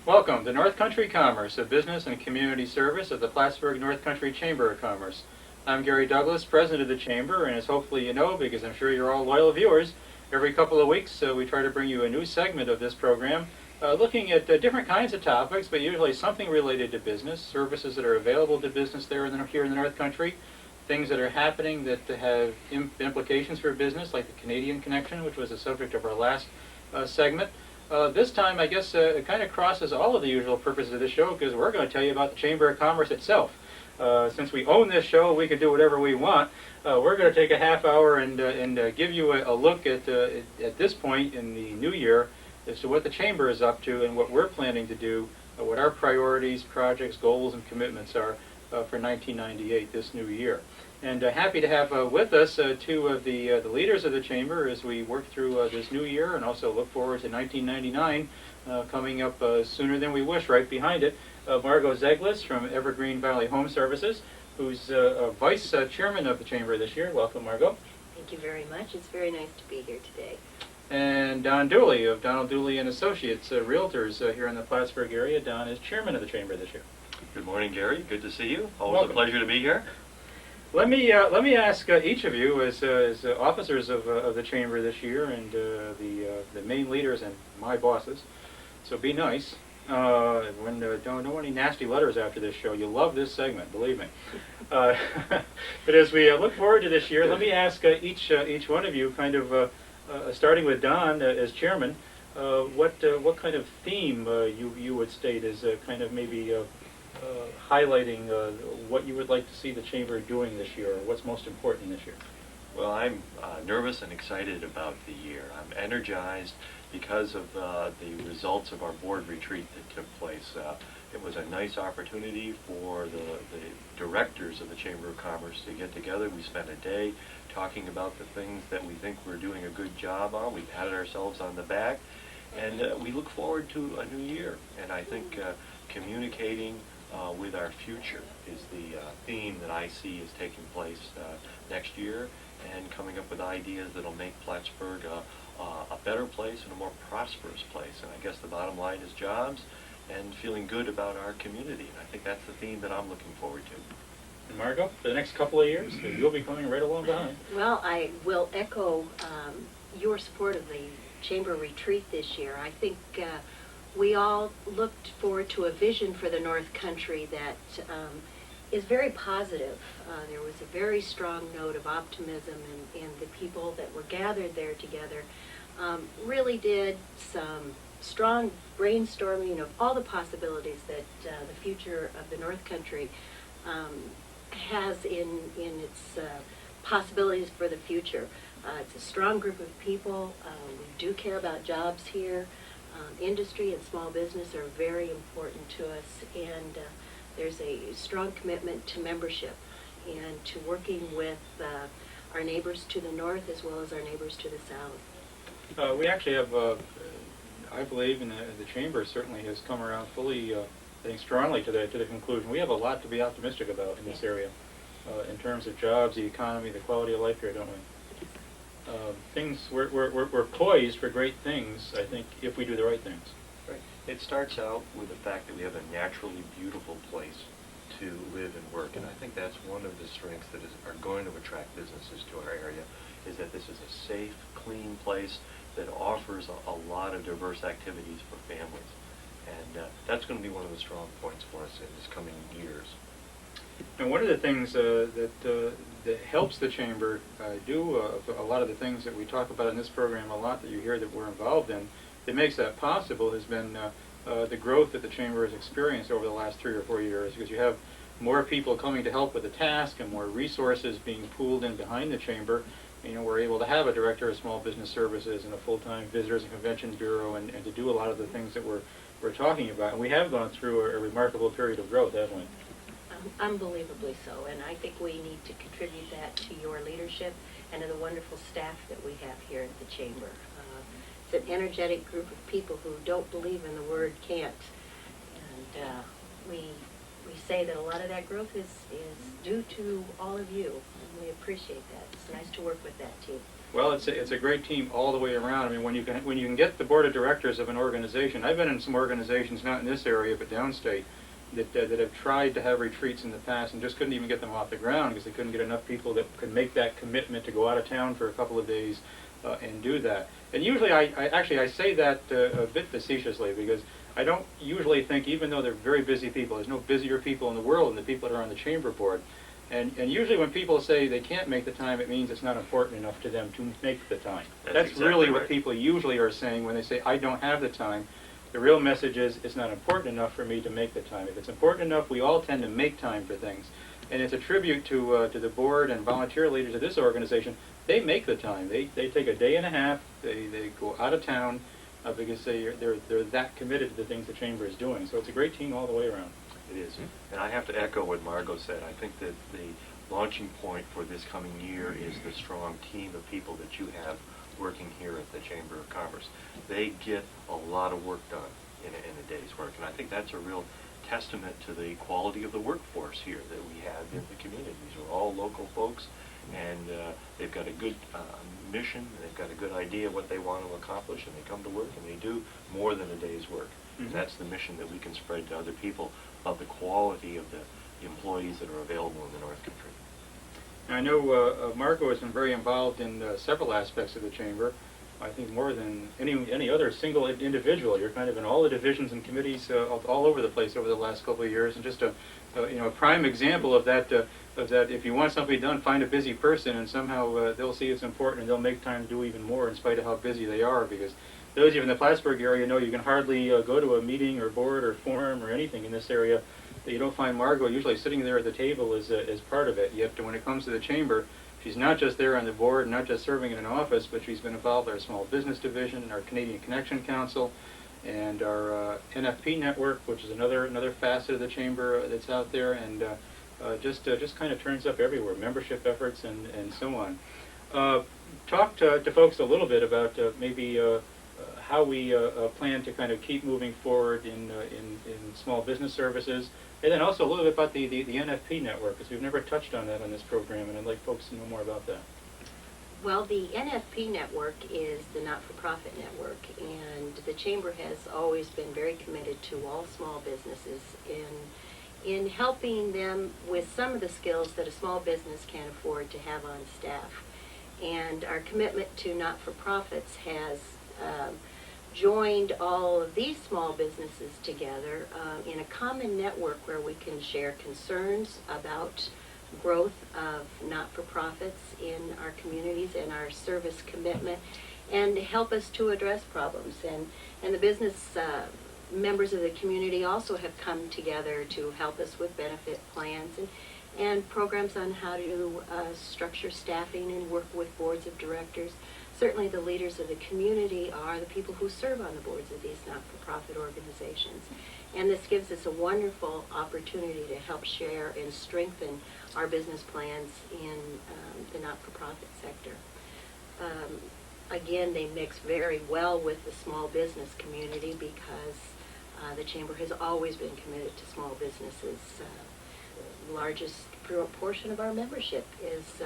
Welcome to North Country Commerce, a business and community service of the Plattsburgh North Country Chamber of Commerce. I'm Gary Douglas, president of the Chamber, and as hopefully you know, because I'm sure you're all loyal viewers, every couple of weeks we try to bring you a new segment of this program, looking at different kinds of topics, but usually something related to business, services that are available to business here in the North Country, things that are happening that have implications for business, like the Canadian connection, which was the subject of our last segment. This time, I guess, it kind of crosses all of the usual purposes of this show because we're going to tell you about the Chamber of Commerce itself. Since we own this show, we can do whatever we want. We're going to take a half hour and give you a look at this point in the new year as to what the Chamber is up to and what we're planning to do, what our priorities, projects, goals, and commitments are for 1998, this new year. And happy to have with us two of the leaders of the Chamber as we work through this new year and also look forward to 1999 coming up sooner than we wish right behind it. Margot Zeglis from Evergreen Valley Home Services, who's Vice Chairman of the Chamber this year. Welcome, Margot. Thank you very much. It's very nice to be here today. And Don Dooley of Donald Dooley and Associates, Realtors here in the Plattsburgh area. Don is Chairman of the Chamber this year. Good morning, Gary. Good to see you. Always Welcome. A pleasure to be here. Let me ask each of you, as officers of the Chamber this year, and the main leaders and my bosses. So be nice. Don't any nasty letters after this show. You'll love this segment, believe me. But as we look forward to this year, let me ask each one of you, kind of starting with Don as chairman, what kind of theme you would state as kind of maybe highlighting what you would like to see the Chamber doing this year, or what's most important this year? Well, I'm nervous and excited about the year. I'm energized because of the results of our board retreat that took place. It was a nice opportunity for the directors of the Chamber of Commerce to get together. We spent a day talking about the things that we think we're doing a good job on. We patted ourselves on the back, and we look forward to a new year. And I think communicating with our future is the theme that I see is taking place next year, and coming up with ideas that'll make Plattsburgh a better place and a more prosperous place. And I guess the bottom line is jobs and feeling good about our community. And I think that's the theme that I'm looking forward to. And Margot, for the next couple of years, you'll be coming right along behind. Well, I will echo your support of the Chamber retreat this year. I think we all looked forward to a vision for the North Country that is very positive. There was a very strong note of optimism, and the people that were gathered there together really did some strong brainstorming of all the possibilities that the future of the North Country has in its possibilities for the future. It's a strong group of people. We do care about jobs here. Industry and small business are very important to us, and there's a strong commitment to membership and to working with our neighbors to the north as well as our neighbors to the south. We actually have, I believe, and the Chamber certainly has come around fully, I think strongly to the conclusion. We have a lot to be optimistic about in this area in terms of jobs, the economy, the quality of life here, don't we? We're poised for great things, I think, if we do the right things. Right. It starts out with the fact that we have a naturally beautiful place to live and work, and I think that's one of the strengths that are going to attract businesses to our area, is that this is a safe, clean place that offers a lot of diverse activities for families. And that's going to be one of the strong points for us in this coming years. And one of the things that helps the Chamber do a lot of the things that we talk about in this program a lot that you hear that we're involved in, that makes that possible has been the growth that the Chamber has experienced over the last 3 or 4 years, because you have more people coming to help with the task and more resources being pooled in behind the Chamber. You know, we're able to have a director of small business services and a full-time visitors and convention bureau, and to do a lot of the things that we're talking about. And we have gone through a remarkable period of growth, haven't we? Unbelievably so, and I think we need to contribute that to your leadership and to the wonderful staff that we have here at the Chamber. It's an energetic group of people who don't believe in the word can't, and we say that a lot of that growth is due to all of you, and we appreciate that. It's nice to work with that team. Well, it's a great team all the way around. I mean, when you can get the board of directors of an organization, I've been in some organizations, not in this area, but downstate, that have tried to have retreats in the past and just couldn't even get them off the ground because they couldn't get enough people that could make that commitment to go out of town for a couple of days and do that. And usually, I say that a bit facetiously, because I don't usually think, even though they're very busy people, there's no busier people in the world than the people that are on the Chamber board. And usually when people say they can't make the time, it means it's not important enough to them to make the time. That's exactly really right. what people usually are saying when they say, I don't have the time. The real message is, it's not important enough for me to make the time. If it's important enough, we all tend to make time for things. And it's a tribute to the board and volunteer leaders of this organization. They make the time. They take a day and a half. They go out of town because they're that committed to the things the Chamber is doing. So it's a great team all the way around. It is. And I have to echo what Margot said. I think that the launching point for this coming year is the strong team of people that you have working here at the Chamber of Commerce. They get a lot of work done in a day's work, and I think that's a real testament to the quality of the workforce here that we have in the community. These are all local folks, and they've got a good mission, and they've got a good idea of what they want to accomplish, and they come to work and they do more than a day's work. Mm-hmm. And that's the mission that we can spread to other people about the quality of the employees that are available in the North Country. I know Margot has been very involved in several aspects of the Chamber. I think more than any other single individual. You're kind of in all the divisions and committees all over the place over the last couple of years, and just a prime example of that. If you want something done, find a busy person, and somehow they'll see it's important, and they'll make time to do even more in spite of how busy they are. Because those of you in the Plattsburgh area know you can hardly go to a meeting or board or forum or anything in this area that you don't find Margot usually sitting there at the table as part of it. Yet when it comes to the Chamber, she's not just there on the board, not just serving in an office, but she's been involved in our Small Business Division, and our Canadian Connection Council, and our NFP network, which is another facet of the chamber that's out there, and just kind of turns up everywhere, membership efforts and so on. Talk to folks a little bit about maybe how we plan to kind of keep moving forward in small business services, and then also a little bit about the NFP network, because we've never touched on that on this program, and I'd like folks to know more about that. Well, the NFP network is the not-for-profit network, and the Chamber has always been very committed to all small businesses in helping them with some of the skills that a small business can't afford to have on staff. And our commitment to not-for-profits has joined all of these small businesses together in a common network where we can share concerns about growth of not-for-profits in our communities and our service commitment, and help us to address problems. And the business members of the community also have come together to help us with benefit plans and programs on how to structure staffing and work with boards of directors. Certainly the leaders of the community are the people who serve on the boards of these not-for-profit organizations. And this gives us a wonderful opportunity to help share and strengthen our business plans in the not-for-profit sector. Again, they mix very well with the small business community because the Chamber has always been committed to small businesses. The largest portion of our membership is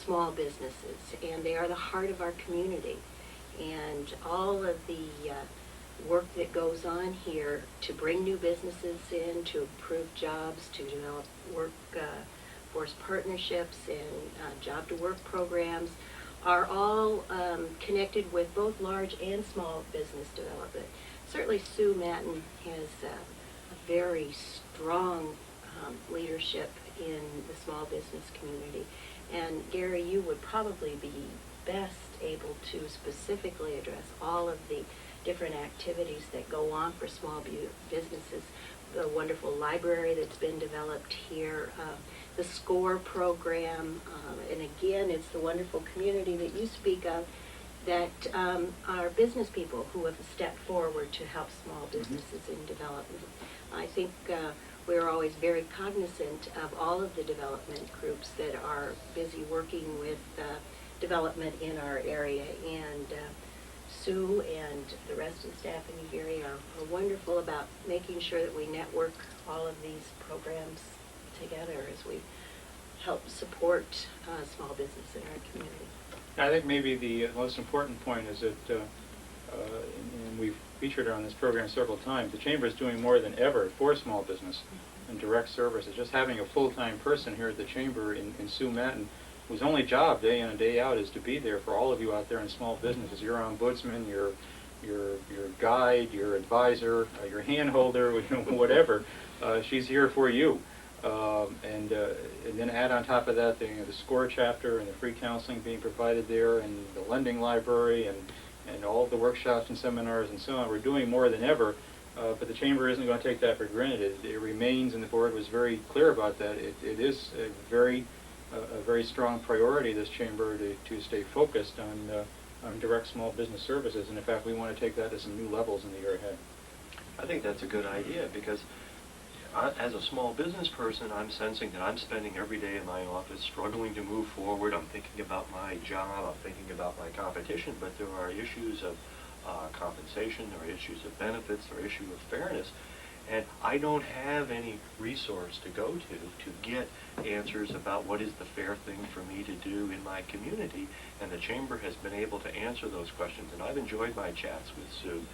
small businesses, and they are the heart of our community. And all of the work that goes on here to bring new businesses in, to improve jobs, to develop workforce partnerships and job-to-work programs are all connected with both large and small business development. Certainly Sue Matten has a very strong leadership in the small business community. And Gary, you would probably be best able to specifically address all of the different activities that go on for small businesses. The wonderful library that's been developed here, the SCORE program, and again, it's the wonderful community that you speak of that are business people who have stepped forward to help small businesses in development. I think we're always very cognizant of all of the development groups that are busy working with development in our area, and Sue and the rest of the staff in Gary are wonderful about making sure that we network all of these programs together as we help support small business in our community. I think maybe the most important point is that, and we've featured her on this program several times, the Chamber is doing more than ever for small business and direct services. Just having a full-time person here at the Chamber in Sue Matten, whose only job day in and day out is to be there for all of you out there in small businesses. Your ombudsman, your guide, your advisor, your handholder, whatever. She's here for you. And then add on top of that the SCORE chapter and the free counseling being provided there, and the lending library, and all of the workshops and seminars and so on. We're doing more than ever, but the Chamber isn't going to take that for granted. It remains, and the board was very clear about that, it is a very strong priority, this Chamber, to stay focused on direct small business services, and in fact we want to take that to some new levels in the year ahead. I think that's a good idea, because as a small business person, I'm sensing that I'm spending every day in my office struggling to move forward. I'm thinking about my job, I'm thinking about my competition, but there are issues of compensation, there are issues of benefits, there are issues of fairness, and I don't have any resource to go to get answers about what is the fair thing for me to do in my community, and the Chamber has been able to answer those questions, and I've enjoyed my chats with Sue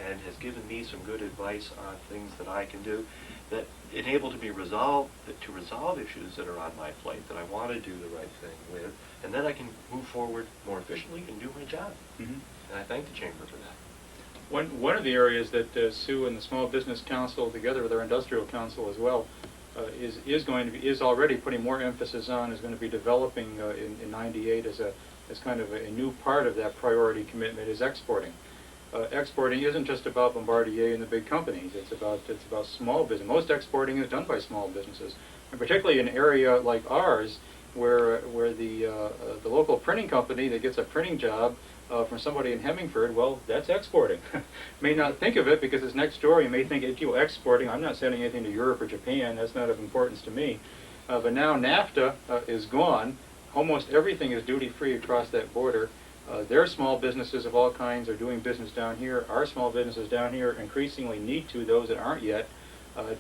and has given me some good advice on things that I can do that enable to resolve issues that are on my plate that I want to do the right thing with, and then I can move forward more efficiently and do my job. Mm-hmm. And I thank the Chamber for that. One of the areas that Sue and the Small Business Council, together with our Industrial Council as well, is already putting more emphasis on, is going to be developing in '98 as kind of a new part of that priority commitment, is exporting. Exporting isn't just about Bombardier and the big companies. It's about small business. Most exporting is done by small businesses, and particularly in an area like ours, where the local printing company that gets a printing job from somebody in Hemingford, well, that's exporting. May not think of it because it's next door. You may think, well, exporting, I'm not sending anything to Europe or Japan. That's not of importance to me. But now NAFTA is gone. Almost everything is duty-free across that border. Their small businesses of all kinds are doing business down here. Our small businesses down here increasingly need to, those that aren't yet,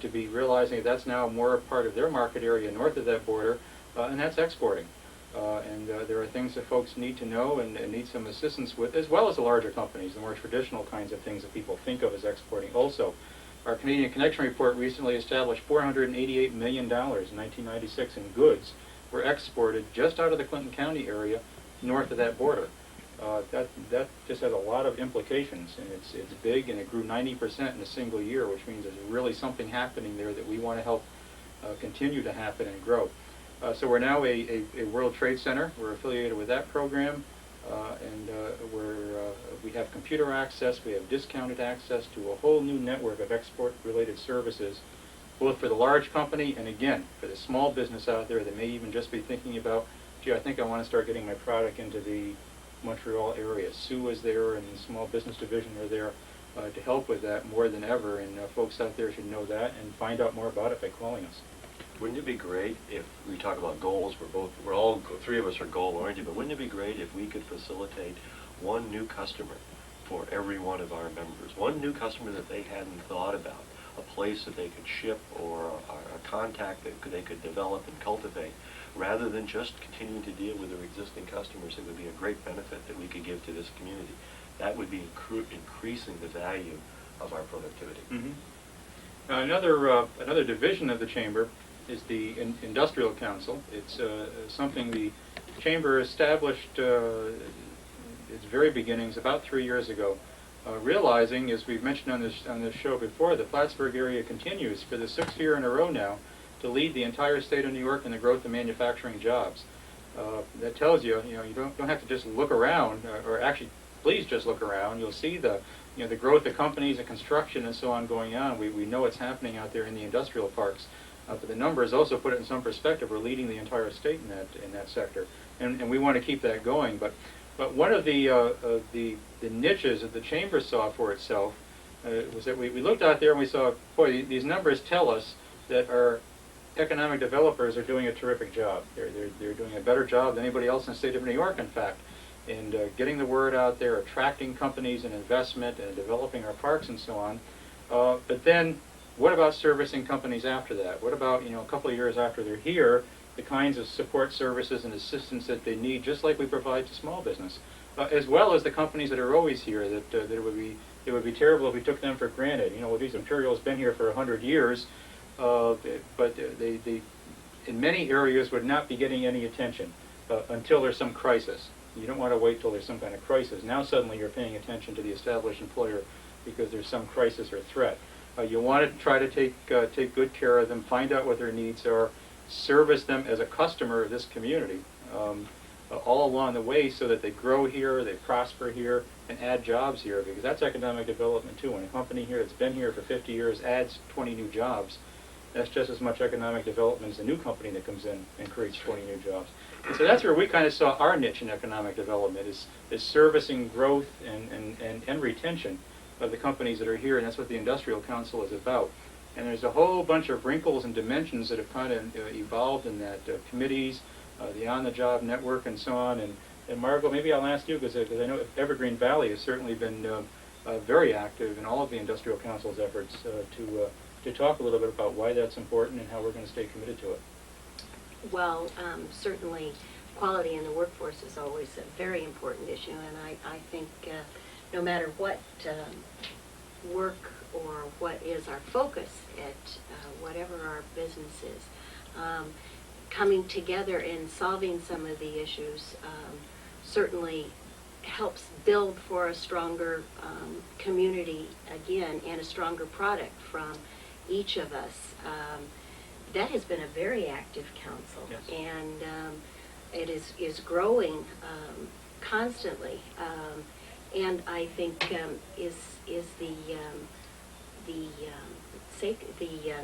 to be realizing that's now more a part of their market area north of that border, and that's exporting. There are things that folks need to know and need some assistance with, as well as the larger companies, the more traditional kinds of things that people think of as exporting also. Our Canadian Connection report recently established $488 million in 1996 in goods were exported just out of the Clinton County area north of that border. That just has a lot of implications, and it's big, and it grew 90% in a single year, which means there's really something happening there that we want to help continue to happen and grow. So we're now a World Trade Center. We're affiliated with that program, and we have computer access, we have discounted access to a whole new network of export-related services, both for the large company and, again, for the small business out there that may even just be thinking about, gee, I think I want to start getting my product into the Montreal area. Sue is there, and the Small Business Division are there to help with that more than ever, and folks out there should know that and find out more about it by calling us. Wouldn't it be great if we talk about goals? We're all three of us are goal oriented, but wouldn't it be great if we could facilitate one new customer for every one of our members? One new customer that they hadn't thought about, a place that they could ship, or a contact that they could develop and cultivate, rather than just continuing to deal with their existing customers. It would be a great benefit that we could give to this community. That would be increasing the value of our productivity. Mm-hmm. Now, another division of the Chamber is the Industrial Council. It's something the Chamber established its very beginnings about 3 years ago, realizing, as we've mentioned on this show before, the Plattsburgh area continues for the 6th year in a row now to lead the entire state of New York in the growth of manufacturing jobs. That tells you, you don't have to just look around, or actually, please just look around. You'll see the growth of companies and construction and so on going on. We know it's happening out there in the industrial parks. But the numbers also put it in some perspective. We're leading the entire state in that sector, and we want to keep that going. But one of the niches that the Chamber saw for itself was that we looked out there and we saw, boy, these numbers tell us that our economic developers are doing a terrific job. They're doing a better job than anybody else in the state of New York, in fact, in getting the word out there, attracting companies and investment, and developing our parks and so on. But then, what about servicing companies after that? What about, a couple of years after they're here, the kinds of support services and assistance that they need, just like we provide to small business, as well as the companies that are always here, that it would be terrible if we took them for granted. Well, these Imperial's been here for 100 years, but they in many areas would not be getting any attention until there's some crisis. You don't want to wait till there's some kind of crisis. Now suddenly you're paying attention to the established employer because there's some crisis or threat. You want to try to take good care of them, find out what their needs are, service them as a customer of this community all along the way, so that they grow here, they prosper here, and add jobs here, because that's economic development too. When a company here that's been here for 50 years adds 20 new jobs, that's just as much economic development as a new company that comes in and creates 20 new jobs. And so that's where we kind of saw our niche in economic development, is servicing growth and retention of the companies that are here, and that's what the Industrial Council is about. And there's a whole bunch of wrinkles and dimensions that have kind of evolved in that, committees, the on-the-job network, and so on. And Margot, maybe I'll ask you, because I know Evergreen Valley has certainly been very active in all of the Industrial Council's efforts to talk a little bit about why that's important and how we're going to stay committed to it. Well, certainly quality in the workforce is always a very important issue, and I think no matter what work or what is our focus at whatever our business is, coming together and solving some of the issues certainly helps build for a stronger community again, and a stronger product from each of us. That has been a very active council, yes. And it is growing constantly, and I think is the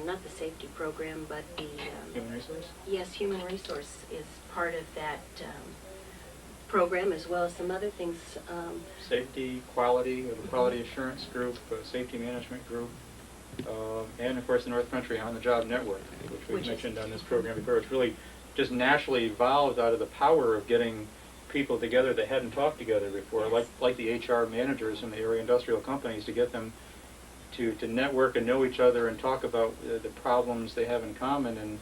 not the safety program, but the Human resource? yes, human resource is part of that program, as well as some other things. Safety, quality, we have a quality assurance group, a safety management group, and of course the North Country on-the-job network, which we've mentioned on this program before. It's really just naturally evolved out of the power of getting people together that hadn't talked together before, Yes. like the HR managers in the area industrial companies, to get them to network and know each other and talk about the problems they have in common, and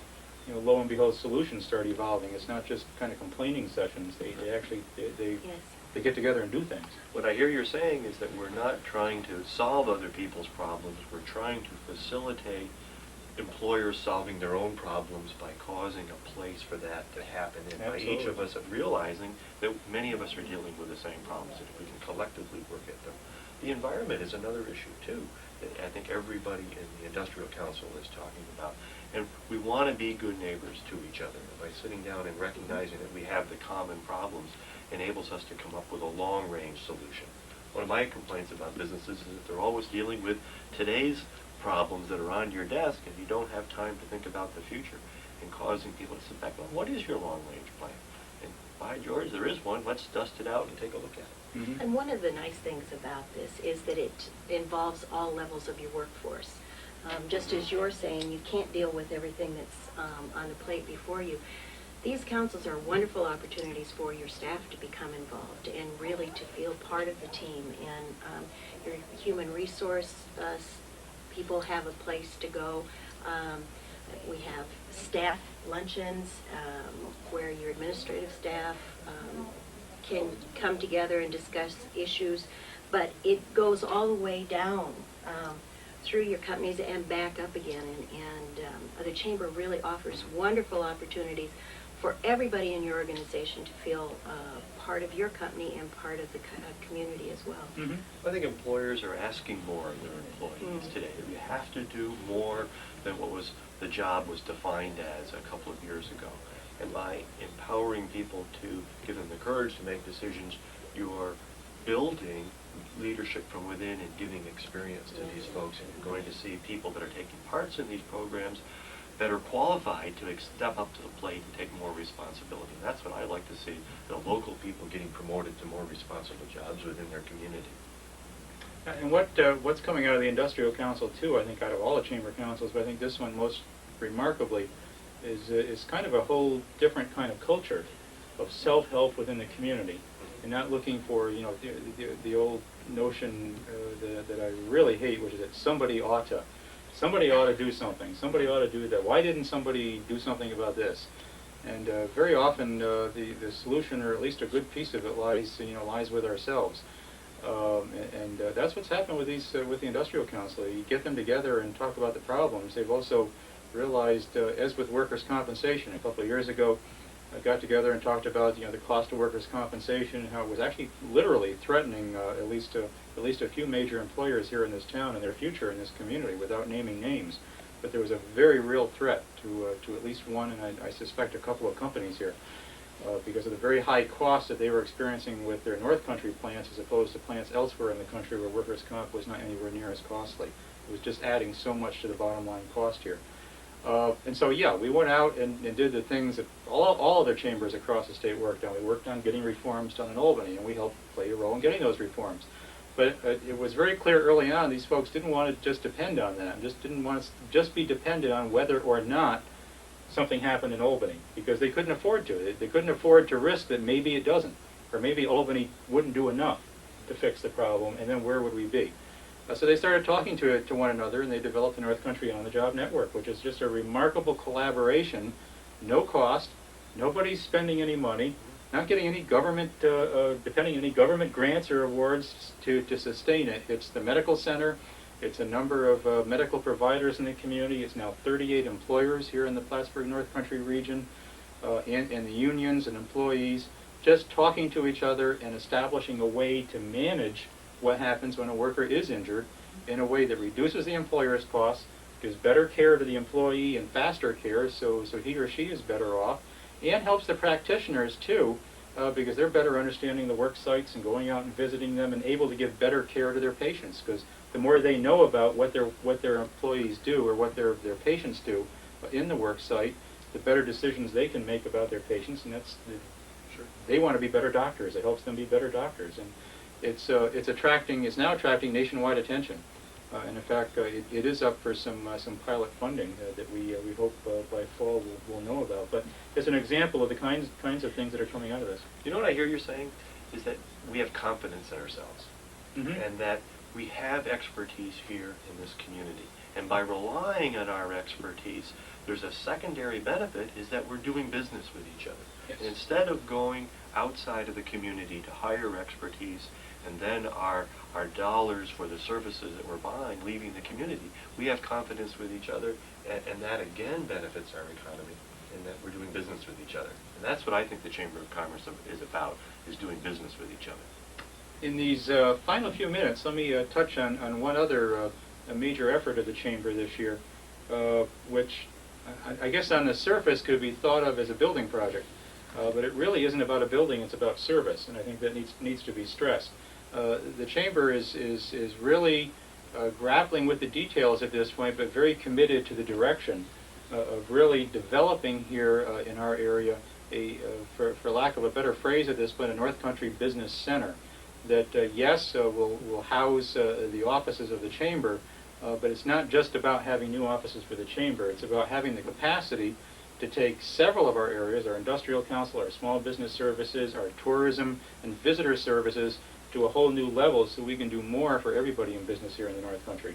lo and behold, solutions start evolving. It's not just kind of complaining sessions. They actually Yes. they get together and do things. What I hear you're saying is that we're not trying to solve other people's problems, we're trying to facilitate employers solving their own problems by causing a place for that to happen, and by each of us realizing that many of us are dealing with the same problems, and if we can collectively work at them. The environment is another issue too, that I think everybody in the Industrial Council is talking about. And we want to be good neighbors to each other. By sitting down and recognizing that we have the common problems enables us to come up with a long-range solution. One of my complaints about businesses is that they're always dealing with today's problems that are on your desk, and you don't have time to think about the future, and causing people to sit back, well, what is your long-range plan? And by George, there is one. Let's dust it out and take a look at it. Mm-hmm. And one of the nice things about this is that it involves all levels of your workforce. Just as you're saying, you can't deal with everything that's on the plate before you. These councils are wonderful opportunities for your staff to become involved and really to feel part of the team. And your human resource people have a place to go. We have staff luncheons where your administrative staff can come together and discuss issues, but it goes all the way down through your companies and back up again. And the Chamber really offers wonderful opportunities for everybody in your organization to feel part of your company and part of the community as well. Mm-hmm. I think employers are asking more of their employees today. You have to do more than what was the job was defined as a couple of years ago. And by empowering people to give them the courage to make decisions, you are building leadership from within and giving experience to these folks. And you're going to see people that are taking parts in these programs that are qualified to step up to the plate and take more responsibility. And that's what I like to see, the local people getting promoted to more responsible jobs within their community. And what's coming out of the Industrial Council too, I think out of all the chamber councils, but I think this one most remarkably is kind of a whole different kind of culture of self-help within the community, and not looking for the old notion that I really hate, which is that somebody ought to do something. Somebody ought to do that. Why didn't somebody do something about this? And very often the solution, or at least a good piece of it, lies with ourselves. And that's what's happened with with the Industrial Council. You get them together and talk about the problems. They've also realized, as with workers' compensation, a couple of years ago, got together and talked about the cost of workers' compensation, and how it was actually literally threatening at least a few major employers here in this town and their future in this community, without naming names. But there was a very real threat to at least one, and I suspect a couple of companies here, because of the very high costs that they were experiencing with their North Country plants, as opposed to plants elsewhere in the country where workers' comp was not anywhere near as costly. It was just adding so much to the bottom line cost here. And so, yeah, we went out and did the things that all other chambers across the state worked on. We worked on getting reforms done in Albany, and we helped play a role in getting those reforms. But it was very clear early on these folks didn't want to just depend on that, didn't want to just be dependent on whether or not something happened in Albany, because they couldn't afford to. They couldn't afford to risk that maybe it doesn't, or maybe Albany wouldn't do enough to fix the problem, and then where would we be? So they started talking to one another, and they developed the North Country on-the-Job Network, which is just a remarkable collaboration, no cost, nobody's spending any money, not getting any government, depending on any government grants or awards to sustain it. It's the medical center, it's a number of medical providers in the community. It's now 38 employers here in the Plattsburgh North Country region, and the unions and employees, just talking to each other and establishing a way to manage what happens when a worker is injured in a way that reduces the employer's costs, gives better care to the employee and faster care, so he or she is better off, and helps the practitioners too because they're better understanding the work sites and going out and visiting them and able to give better care to their patients. Because the more they know about what their employees do or what their patients do in the work site, the better decisions they can make about their patients, and they want to be better doctors. It helps them be better doctors, and it's now attracting nationwide attention. And in fact, it is up for some pilot funding that we hope by fall we'll know about. But it's an example of the kinds of things that are coming out of this. You know what I hear you saying? Is that we have confidence in ourselves. Mm-hmm. And that we have expertise here in this community. And by relying on our expertise, there's a secondary benefit, is that we're doing business with each other. Yes. And instead of going outside of the community to hire expertise, and then our dollars for the services that we're buying leaving the community, we have confidence with each other, and that again benefits our economy, in that we're doing business with each other. And that's what I think the Chamber of Commerce is about, is doing business with each other. In these final few minutes, let me touch on one other a major effort of the Chamber this year, which I guess on the surface could be thought of as a building project, but it really isn't about a building, it's about service, and I think that needs to be stressed. The Chamber is really grappling with the details at this point, but very committed to the direction of really developing here in our area for lack of a better phrase at this point, a North Country Business Center that, yes, will house the offices of the Chamber, but it's not just about having new offices for the Chamber. It's about having the capacity to take several of our areas, our industrial council, our small business services, our tourism and visitor services, to a whole new level so we can do more for everybody in business here in the North Country.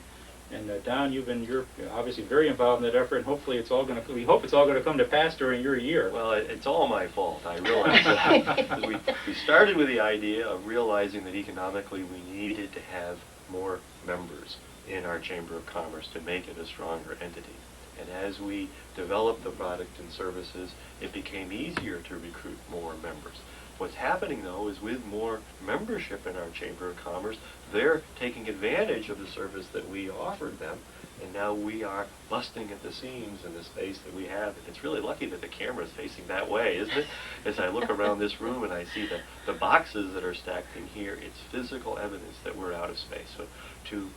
And Don, you're obviously very involved in that effort, and hopefully we hope it's all going to come to pass during your year. Well, it's all my fault, I realize that. We started with the idea of realizing that economically we needed to have more members in our Chamber of Commerce to make it a stronger entity. And as we developed the product and services, it became easier to recruit more members. What's happening, though, is with more membership in our Chamber of Commerce, they're taking advantage of the service that we offered them, and now we are busting at the seams in the space that we have. And it's really lucky that the camera is facing that way, isn't it? As I look around this room and I see the boxes that are stacked in here, it's physical evidence that we're out of space. So to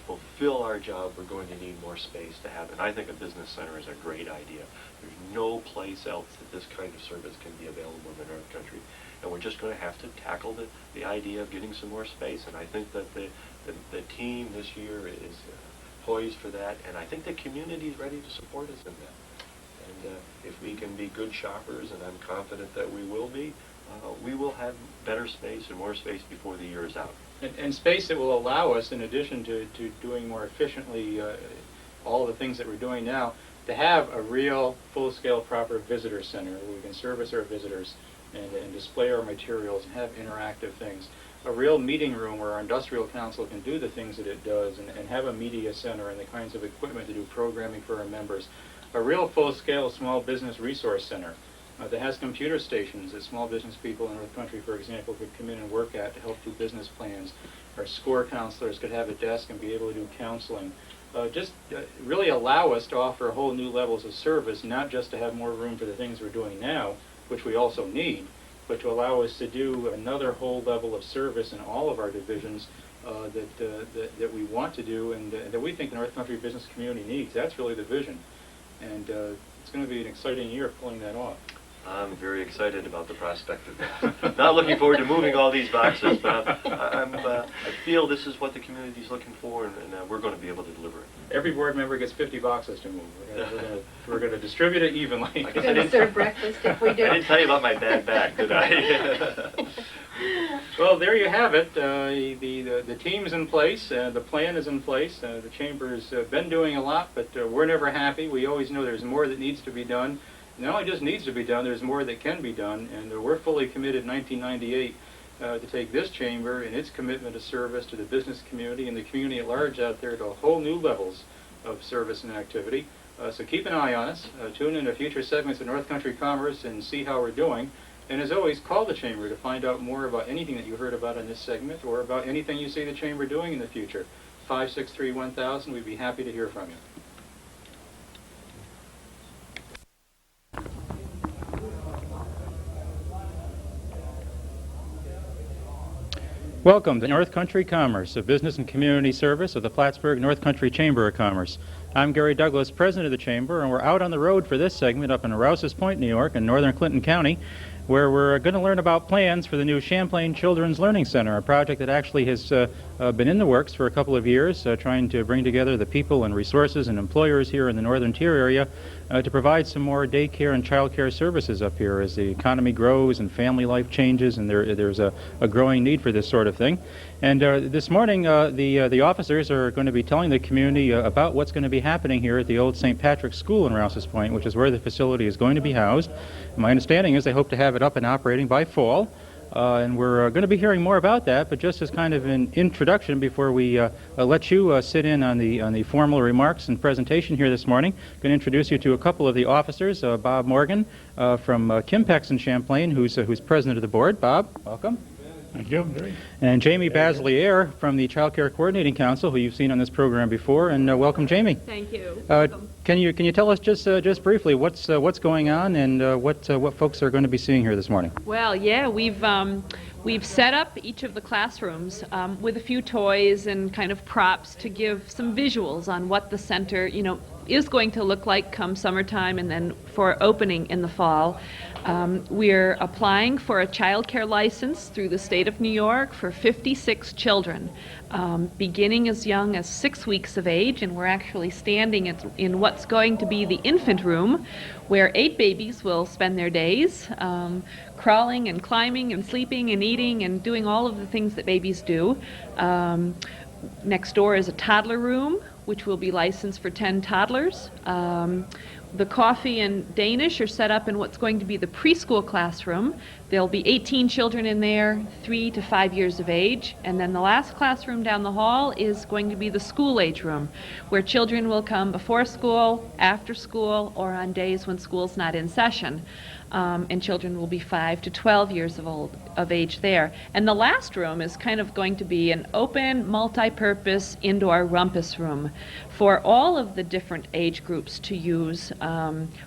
fulfill our job, we're going to need more space to have. And I think a business center is a great idea. There's no place else that this kind of service can be available in the North Country. And we're just going to have to tackle the idea of getting some more space. And I think that the team this year is poised for that. And I think the community is ready to support us in that. And if we can be good shoppers, and I'm confident that we will be, we will have better space and more space before the year is out. And space that will allow us, in addition to doing more efficiently all the things that we're doing now, to have a real full-scale proper visitor center where we can service our visitors and display our materials and have interactive things. A real meeting room where our industrial council can do the things that it does and have a media center and the kinds of equipment to do programming for our members. A real full-scale small business resource center that has computer stations that small business people in North Country, for example, could come in and work at to help do business plans. Our SCORE counselors could have a desk and be able to do counseling. Really allow us to offer whole new levels of service, not just to have more room for the things we're doing now, which we also need, but to allow us to do another whole level of service in all of our divisions that we want to do and that we think the North Country business community needs. That's really the vision. And it's going to be an exciting year pulling that off. I'm very excited about the prospect of that. Not looking forward to moving all these boxes, but I feel this is what the community is looking for, and we're going to be able to deliver it. Every board member gets 50 boxes to move. We're going to distribute it evenly. I We're guess going to serve breakfast if we do. I didn't tell you about my bad back, did I? Well, there you have it. The team's in place. The plan is in place. The Chamber's been doing a lot, but we're never happy. We always know there's more that needs to be done. Not only just needs to be done, there's more that can be done, and we're fully committed in 1998 to take this Chamber and its commitment to service to the business community and the community at large out there to whole new levels of service and activity. So keep an eye on us. Tune in to future segments of North Country Commerce and see how we're doing. And as always, call the Chamber to find out more about anything that you heard about in this segment or about anything you see the Chamber doing in the future. 563-1000, we'd be happy to hear from you. Welcome to North Country Commerce, a business and community service of the Plattsburgh North Country Chamber of Commerce. I'm Gary Douglas, president of the Chamber, and we're out on the road for this segment up in Rouse's Point, New York, in northern Clinton County, where we're going to learn about plans for the new Champlain Children's Learning Center, a project that actually has been in the works for a couple of years, trying to bring together the people and resources and employers here in the northern tier area to provide some more daycare and child care services up here as the economy grows and family life changes, and there's a growing need for this sort of thing. And this morning, the officers are going to be telling the community about what's going to be happening here at the old St. Patrick's School in Rouse's Point, which is where the facility is going to be housed. My understanding is they hope to have it up and operating by fall. And we're going to be hearing more about that, but just as kind of an introduction before we let you sit in on the formal remarks and presentation here this morning, I'm going to introduce you to a couple of the officers. Bob Morgan from Kimpex in Champlain, who's president of the board. Bob, welcome. Thank you. Gary. And Jamie Basilier from the Child Care Coordinating Council, who you've seen on this program before, and welcome, Jamie. Thank you. Can you tell us just briefly what's going on and what folks are going to be seeing here this morning? Well, yeah, we've set up each of the classrooms with a few toys and kind of props to give some visuals on what the center, is going to look like come summertime and then for opening in the fall. We're applying for a child care license through the state of New York for 56 children, beginning as young as 6 weeks of age, and we're actually standing in what's going to be the infant room, where 8 babies will spend their days crawling and climbing and sleeping and eating and doing all of the things that babies do. Next door is a toddler room, which will be licensed for 10 toddlers. The coffee and Danish are set up in what's going to be the preschool classroom. There'll be 18 children in there, 3 to 5 years of age. And then the last classroom down the hall is going to be the school age room, where children will come before school, after school, or on days when school's not in session. And children will be 5 to 12 years of age there. And the last room is kind of going to be an open, multi-purpose indoor rumpus room for all of the different age groups to use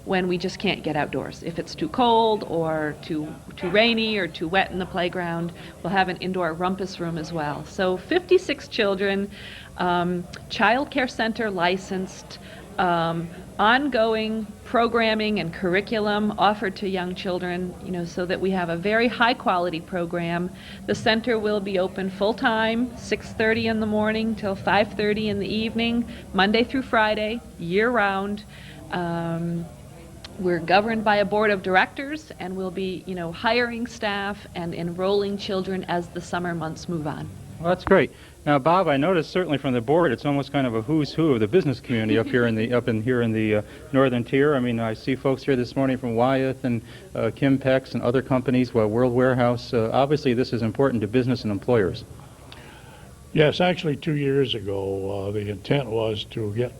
when we just can't get outdoors. If it's too cold or too rainy or too wet in the playground, we'll have an indoor rumpus room as well. So 56 children, child care center licensed, ongoing programming and curriculum offered to young children, so that we have a very high quality program. The center will be open full time, 6:30 in the morning till 5:30 in the evening, Monday through Friday, year round. We're governed by a board of directors, and we'll be, hiring staff and enrolling children as the summer months move on. Well, that's great. Now, Bob, I noticed certainly from the board, it's almost kind of a who's who of the business community up here in the northern tier. I mean, I see folks here this morning from Wyeth and Kimpex and other companies, World Warehouse. Obviously, this is important to business and employers. Yes, actually 2 years ago, the intent was to get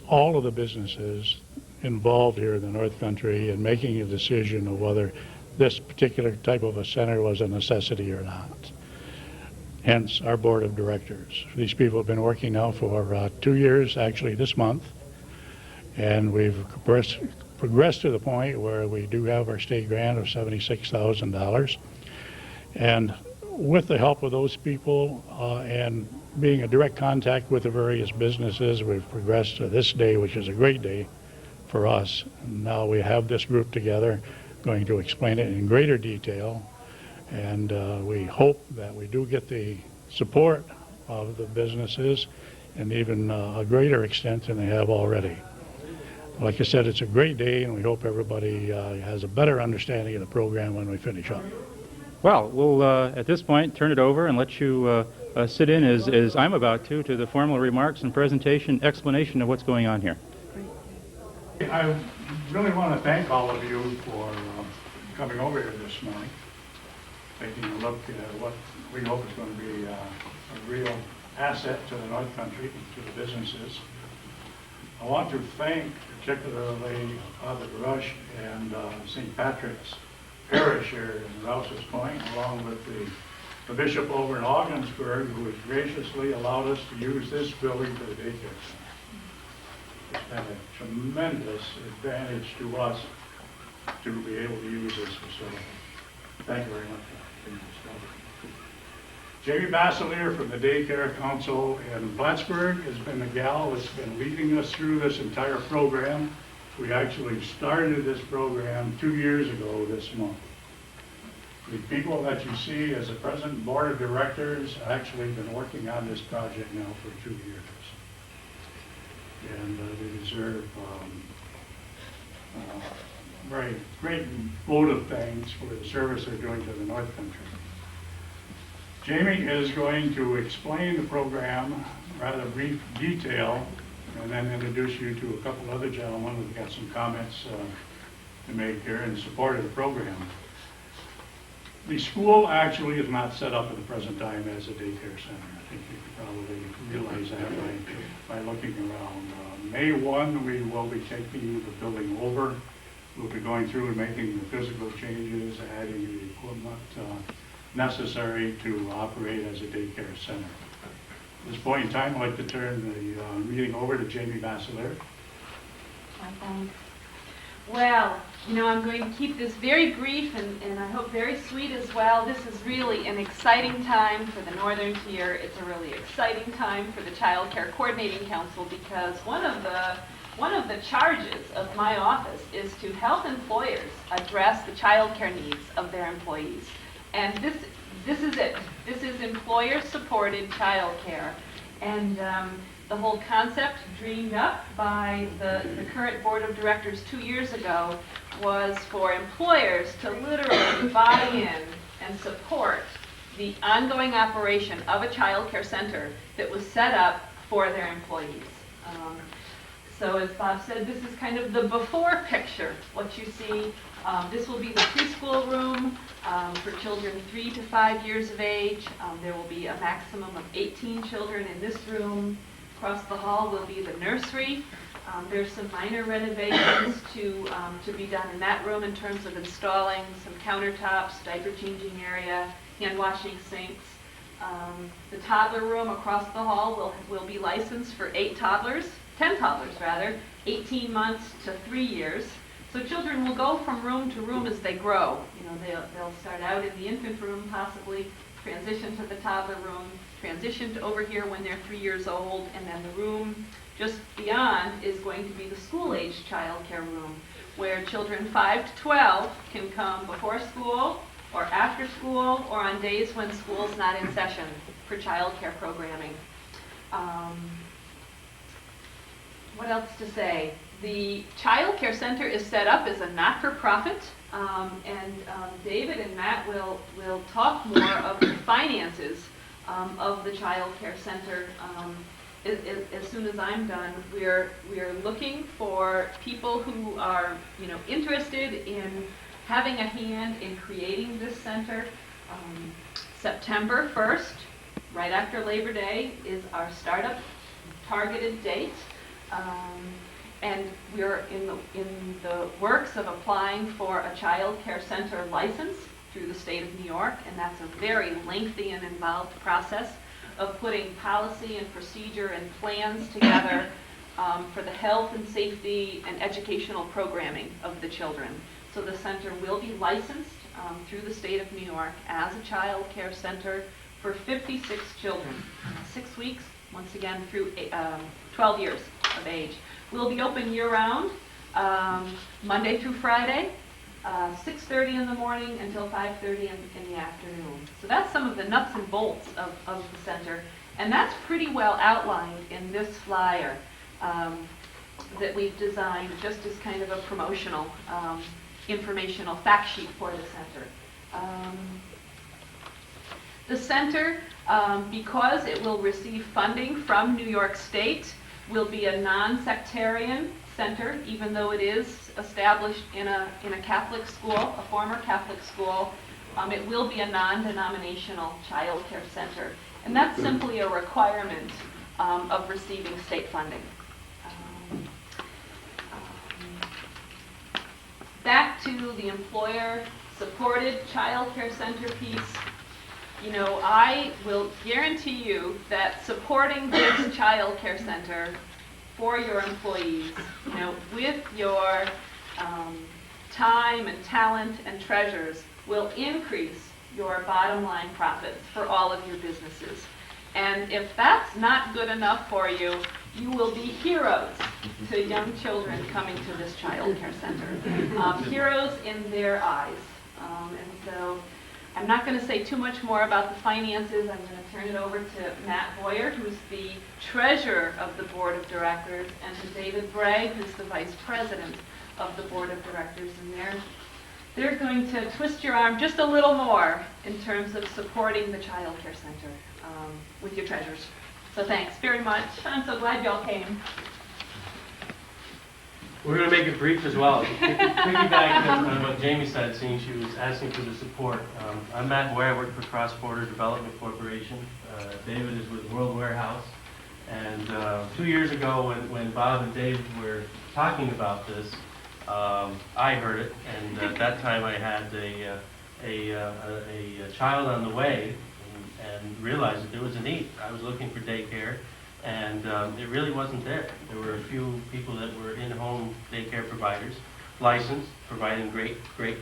all of the businesses involved here in the North Country in making a decision of whether this particular type of a center was a necessity or not. Hence our board of directors. These people have been working now for 2 years, actually this month, and we've progressed to the point where we do have our state grant of $76,000. And with the help of those people and being in direct contact with the various businesses, we've progressed to this day, which is a great day for us. Now we have this group together, going to explain it in greater detail. And we hope that we do get the support of the businesses and even a greater extent than they have already. Like I said, it's a great day, and we hope everybody has a better understanding of the program when we finish up. Well, we'll at this point turn it over and let you sit in as I'm about to the formal remarks and presentation, explanation of what's going on here. I really want to thank all of you for coming over here this morning, taking a look at what we hope is going to be a real asset to the North Country, to the businesses. I want to thank particularly Father Rush and St. Patrick's Parish here in Rouse's Point, along with the bishop over in Augsburg, who has graciously allowed us to use this building for the daycare center. It's been a tremendous advantage to us to be able to use this facility. Thank you very much for being discovered. Jamie Basselier from the Daycare Council in Plattsburgh has been the gal that's been leading us through this entire program. We actually started this program 2 years ago this month. The people that you see as the present board of directors actually been working on this project now for 2 years. And they deserve very great vote of thanks for the service they're doing to the North Country. Jamie is going to explain the program rather brief detail and then introduce you to a couple other gentlemen who've got some comments to make here in support of the program. The school actually is not set up at the present time as a daycare center. I think you can probably realize that by looking around. May 1, we will be taking the building over. We'll be going through and making the physical changes, adding the equipment necessary to operate as a daycare center. At this point in time, I'd like to turn the meeting over to Jamie Basselier. Well, I'm going to keep this very brief and I hope very sweet as well. This is really an exciting time for the Northern Tier. It's a really exciting time for the Child Care Coordinating Council because one of the charges of my office is to help employers address the child care needs of their employees. And this is it. This is employer-supported child care. And the whole concept dreamed up by the current board of directors 2 years ago was for employers to literally buy in and support the ongoing operation of a child care center that was set up for their employees. So as Bob said, this is kind of the before picture, what you see. This will be the preschool room for children 3 to 5 years of age. There will be a maximum of 18 children in this room. Across the hall will be the nursery. There's some minor renovations to be done in that room in terms of installing some countertops, diaper changing area, hand washing sinks. The toddler room across the hall will be licensed for 10 toddlers, 18 months to 3 years. So children will go from room to room as they grow. They'll start out in the infant room, possibly transition to the toddler room, transition to over here when they're 3 years old, and then the room just beyond is going to be the school-age child care room, where children 5 to 12 can come before school or after school or on days when school's not in session for child care programming. What else to say? The Child Care Center is set up as a not-for-profit, and David and Matt will talk more of the finances of the Child Care Center. As soon as I'm done, we're looking for people who are interested in having a hand in creating this center. September 1st, right after Labor Day, is our startup targeted date. And we're in the works of applying for a child care center license through the state of New York, and that's a very lengthy and involved process of putting policy and procedure and plans together for the health and safety and educational programming of the children. So the center will be licensed through the state of New York as a child care center for 56 children, 6 weeks, once again through 12 years of age. We'll be open year-round, Monday through Friday, 6:30 in the morning until 5:30 in the afternoon. So that's some of the nuts and bolts of the center, and that's pretty well outlined in this flyer that we've designed just as kind of a promotional, informational fact sheet for the center. The center, because it will receive funding from New York State, will be a non-sectarian center, even though it is established in a Catholic school, a former Catholic school. It will be a non-denominational child care center, and that's simply a requirement of receiving state funding. Back to the employer-supported child care center piece. I will guarantee you that supporting this child care center for your employees, with your time and talent and treasures will increase your bottom line profits for all of your businesses. And if that's not good enough for you, you will be heroes to young children coming to this child care center. Heroes in their eyes. And so I'm not going to say too much more about the finances. I'm going to turn it over to Matt Boyer, who's the treasurer of the board of directors, and to David Bragg, who's the vice president of the board of directors. And they're going to twist your arm just a little more in terms of supporting the child care center with your treasures. So thanks very much. I'm so glad y'all came. We're going to make it brief as well. Piggyback on what Jamie said, seeing she was asking for the support. I'm Matt Boyer. I work for Cross Border Development Corporation. David is with World Warehouse. And 2 years ago, when Bob and Dave were talking about this, I heard it, and at that time I had a child on the way, and realized that there was a need. I was looking for daycare, and it really wasn't there. There were a few people that were in-home daycare providers, licensed, providing great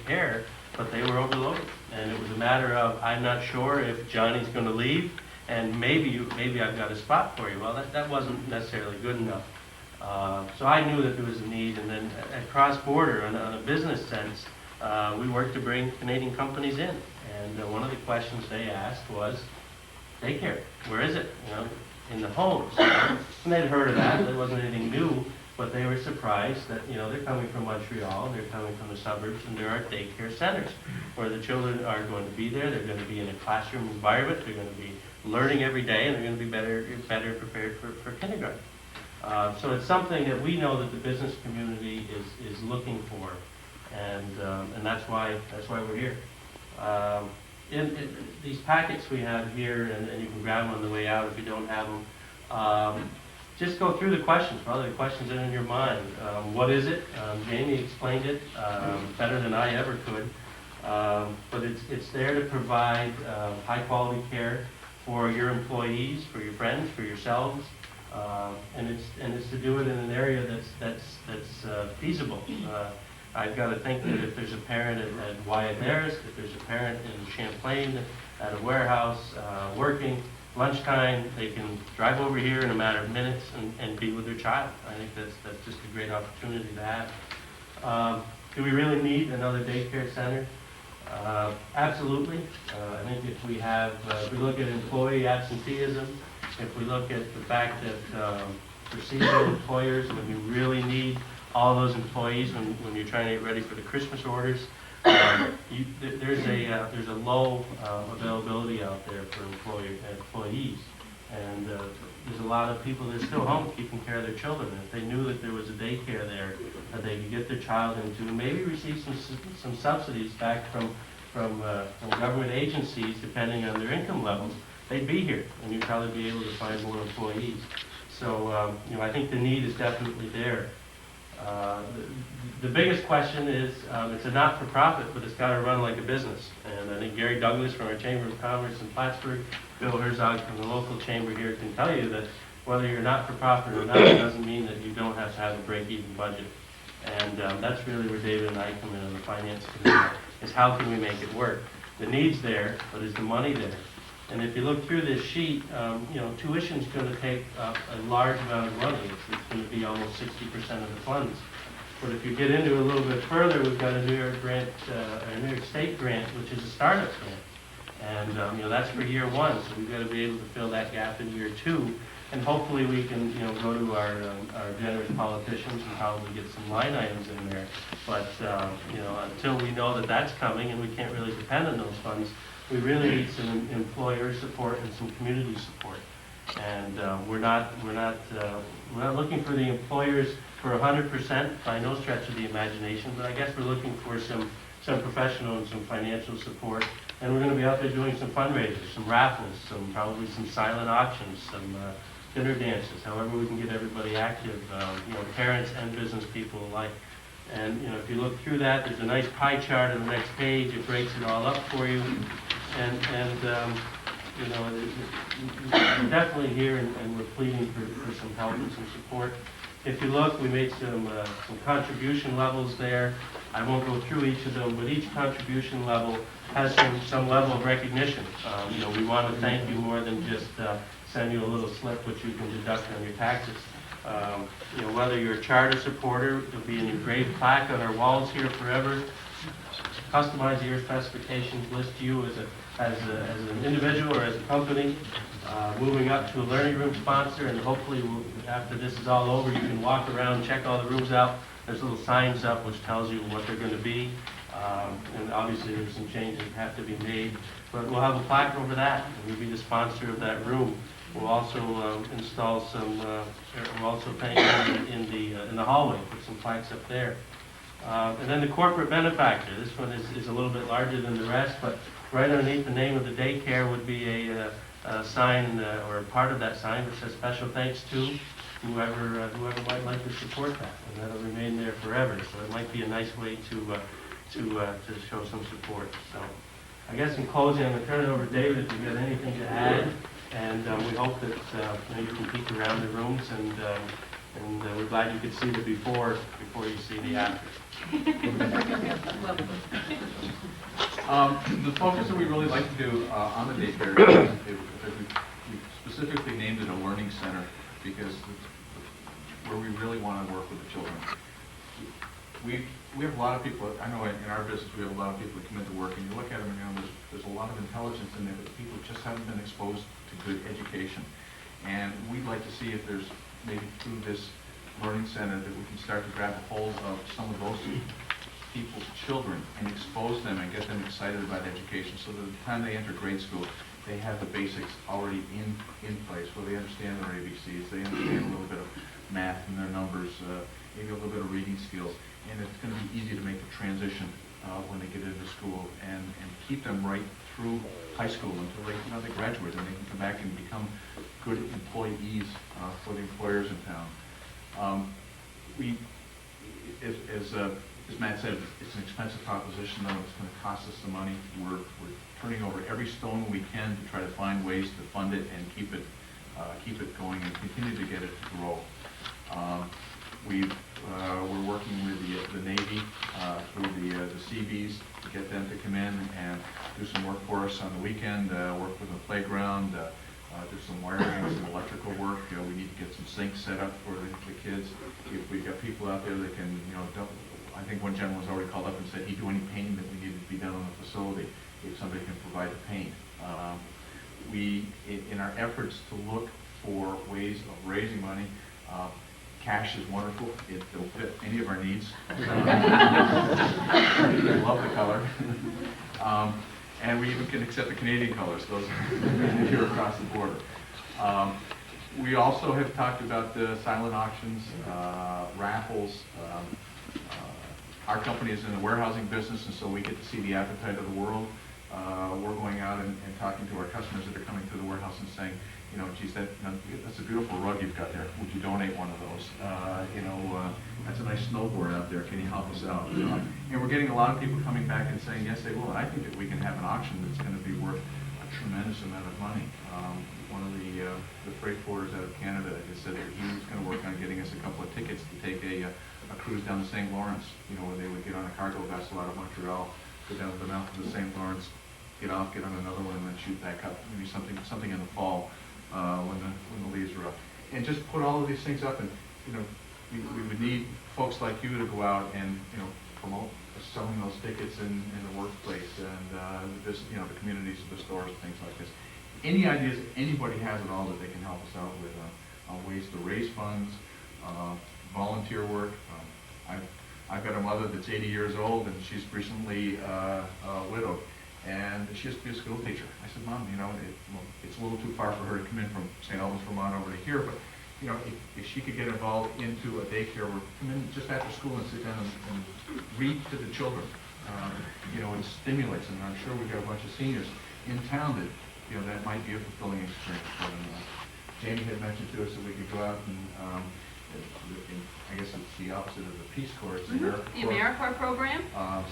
care, but they were overloaded. And it was a matter of, I'm not sure if Johnny's going to leave, and maybe I've got a spot for you. Well, that wasn't necessarily good enough. So I knew that there was a need, and then at Cross Border, on a business sense, we worked to bring Canadian companies in. And one of the questions they asked was, daycare, where is it? In the homes. And they'd heard of that. There wasn't anything new, but they were surprised that they're coming from Montreal, they're coming from the suburbs, and there are daycare centers where the children are going to be there. They're going to be in a classroom environment. They're going to be learning every day, and they're going to be better prepared for kindergarten. So it's something that we know that the business community is looking for, and that's why we're here. In these packets we have here, and you can grab them on the way out if you don't have them. Just go through the questions, probably the questions that are in your mind. What is it? Jamie explained it better than I ever could. But it's there to provide high quality care for your employees, for your friends, for yourselves, and it's to do it in an area that's feasible. I've got to think that if there's a parent at Wyatt Harris, if there's a parent in Champlain at a warehouse working, lunchtime, they can drive over here in a matter of minutes and be with their child. I think that's just a great opportunity to have. Do we really need another daycare center? Absolutely. I think if we look at employee absenteeism, if we look at the fact that for seasonal employers, when you really need all those employees when you're trying to get ready for the Christmas orders, there's a low availability out there for employees, and there's a lot of people that are still home taking care of their children. And if they knew that there was a daycare there that they could get their child into, and maybe receive some subsidies back from government agencies depending on their income levels, they'd be here, and you'd probably be able to find more employees. So I think the need is definitely there. The biggest question is, it's a not-for-profit, but it's got to run like a business. And I think Gary Douglas from our Chamber of Commerce in Plattsburgh, Bill Herzog from the local chamber here can tell you that whether you're not-for-profit or not, it doesn't mean that you don't have to have a break-even budget. And that's really where David and I come in on the finance committee, is how can we make it work? The need's there, but is the money there? And if you look through this sheet, tuition's going to take a large amount of money. It's going to be almost 60% of the funds. But if you get into it a little bit further, we've got a New York grant, a New York State grant, which is a startup grant. And that's for year one, so we've got to be able to fill that gap in year two. And hopefully we can, go to our generous politicians and probably get some line items in there. But, until we know that that's coming, and we can't really depend on those funds, we really need some employer support and some community support. And we're not looking for the employers for 100% by no stretch of the imagination, but I guess we're looking for some professional and some financial support. And we're going to be out there doing some fundraisers, some raffles, probably some silent auctions, some dinner dances, however we can get everybody active, parents and business people alike. And if you look through that, there's a nice pie chart on the next page. It breaks it all up for you. And you know, we're definitely here and we're pleading for some help and some support. If you look, we made some contribution levels there. I won't go through each of them, but each contribution level has some level of recognition. You know, we want to thank you more than just send you a little slip which you can deduct on your taxes. You know, whether you're a charter supporter, there'll be an engraved plaque on our walls here forever. Customize your specifications, list you as an individual or as a company, moving up to a learning room sponsor, and hopefully after this is all over, you can walk around, check all the rooms out. There's little signs up which tells you what they're going to be, and obviously there's some changes that have to be made, but we'll have a plaque over that, and we'll be the sponsor of that room. We'll also install some, we'll also paint in the hallway, put some plaques up there. And then the corporate benefactor. This one is a little bit larger than the rest, but right underneath the name of the daycare would be a sign or a part of that sign which says special thanks to whoever might like to support that, and that'll remain there forever. So it might be a nice way to show some support. So I guess in closing, I'm going to turn it over to David if you've got anything to add, and we hope that you can peek around the rooms, and we're glad you could see the before you see the after. The focus that we really like to do on the daycare is we specifically named it a learning center because it's where we really want to work with the children. We have a lot of people, I know in our business we have a lot of people that come into work and you look at them and you know there's a lot of intelligence in there, but people just haven't been exposed to good education. And we'd like to see if there's maybe through this learning center that we can start to grab a hold of some of those people's children and expose them and get them excited about education so that by the time they enter grade school, they have the basics already in place where they understand their ABCs, they understand a little bit of math and their numbers, maybe a little bit of reading skills, and it's going to be easy to make the transition when they get into school and keep them right through high school until they graduate and they can come back and become good employees for the employers in town. As Matt said, it's an expensive proposition, though. It's going to cost us some money. We're turning over every stone we can to try to find ways to fund it and keep it going and continue to get it to grow. We're working with the Navy through the Seabees to get them to come in and do some work for us on the weekend, work with the playground, do some wiring, some electrical work. We need to get some sinks set up for the kids. If we've got people out there that can, I think one gentleman's already called up and said he'd do any painting that we needed to be done on the facility if somebody can provide the paint. In our efforts to look for ways of raising money, cash is wonderful. It'll fit any of our needs. I love the color. And we even can accept the Canadian colors, those here across the border. We also have talked about the silent auctions, raffles. Our company is in the warehousing business, and so we get to see the appetite of the world. We're going out and talking to our customers that are coming through the warehouse and saying, geez, that's a beautiful rug you've got there. Would you donate one of those? That's a nice snowboard out there. Can you help us out? And we're getting a lot of people coming back and saying, yes, they will. And I think that we can have an auction that's going to be worth a tremendous amount of money. One of the freight forwarders out of Canada has said that he was going to work on getting us a couple of tickets to take a cruise down the St. Lawrence, where they would get on a cargo vessel out of Montreal, go down to the mouth of the St. Lawrence, get off, get on another one, and then shoot back up. Maybe something in the fall when the leaves are up. And just put all of these things up, and we would need folks like you to go out and promote selling those tickets in the workplace and the communities, the stores, things like this. Any ideas anybody has at all that they can help us out with on ways to raise funds, volunteer work. I've got a mother that's 80 years old and she's recently widowed, and she used to be a school teacher. I said, Mom, it's a little too far for her to come in from St. Albans, Vermont over to here, but if she could get involved into a daycare or come in just after school and sit down and read to the children, it stimulates them. And I'm sure we've got a bunch of seniors in town that that might be a fulfilling experience for them. Jamie had mentioned to us that we could go out and I guess it's the opposite of the Peace Corps. It's the AmeriCorps program.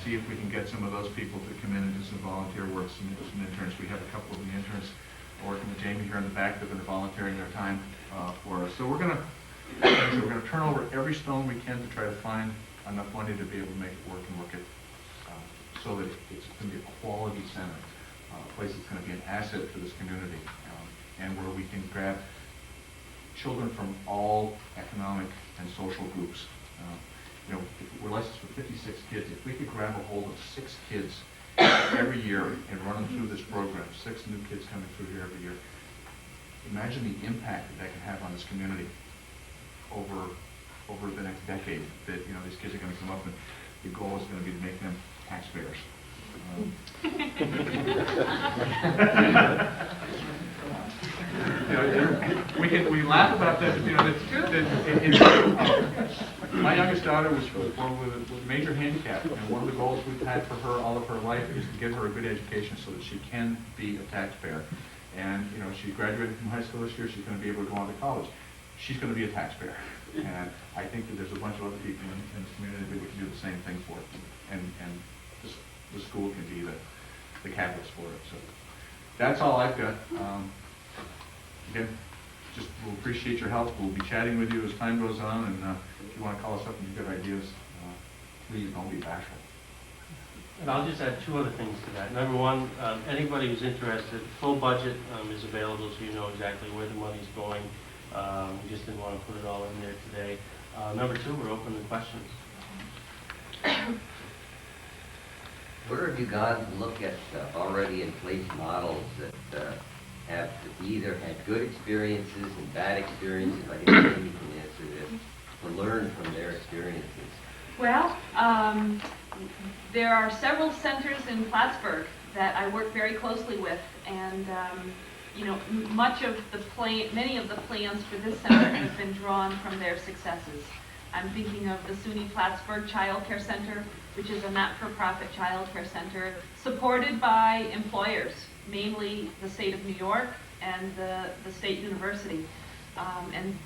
See if we can get some of those people to come in and do some volunteer work, some interns. We have a couple of the interns working with Jamie here in the back. They've been volunteering their time for us. So we're going to turn over every stone we can to try to find enough money to be able to make it work and work it so that it's going to be a quality center, a place that's going to be an asset for this community, and where we can grab children from all economic and social groups. You know, if we're licensed for 56 kids. If we could grab a hold of 6 kids every year and run them through this program, 6 new kids coming through here every year, imagine the impact that can have on this community over the next decade. That, you know, these kids are going to come up and the goal is going to be to make them taxpayers. You know, we laugh about that, but you know, my youngest daughter was born with a major handicap, and one of the goals we've had for her all of her life is to give her a good education so that she can be a taxpayer. And you know, she graduated from high school this year. She's going to be able to go on to college. She's going to be a taxpayer, and I think that there's a bunch of other people in this community that we can do the same thing for, and the school can be the catalyst for it. So that's all I've got. Again, just we'll appreciate your help. We'll be chatting with you as time goes on, and if you want to call us up and you've got ideas, please don't be bashful. And I'll just add 2 other things to that. Number one, anybody who's interested, full budget is available, so you know exactly where the money's going. We just didn't want to put it all in there today. Number 2, we're open to questions. Where have you gone to look at already in place models that have either had good experiences and bad experiences? I think maybe you can answer this, to learn from their experiences. Well, there are several centers in Plattsburgh that I work very closely with, and you know, many of the plans for this center have been drawn from their successes. I'm thinking of the SUNY Plattsburgh Child Care Center, which is a not-for-profit child care center supported by employers, mainly the state of New York and the state university. And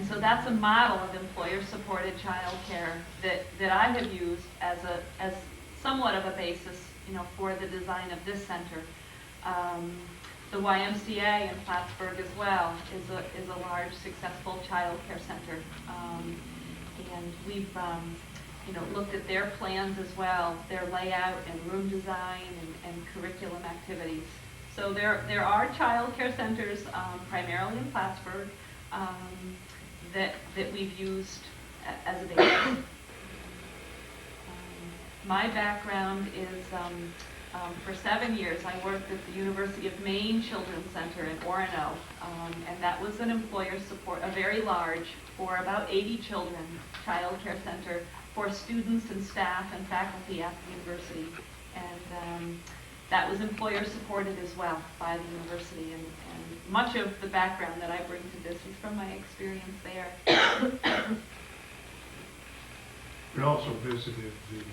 so that's a model of employer-supported child care that I have used as somewhat of a basis, you know, for the design of this center. The YMCA in Plattsburgh as well is a large, successful child care center. And we've you know, looked at their plans as well, their layout and room design and curriculum activities. So there are child care centers, primarily in Plattsburgh, that we've used as a basis. My background is, for 7 years, I worked at the University of Maine Children's Center in Orono, and that was an employer support, a very large, for about 80 children, child care center for students and staff and faculty at the university. And that was employer supported as well by the university, and much of the background that I bring to this is from my experience there. We also visited the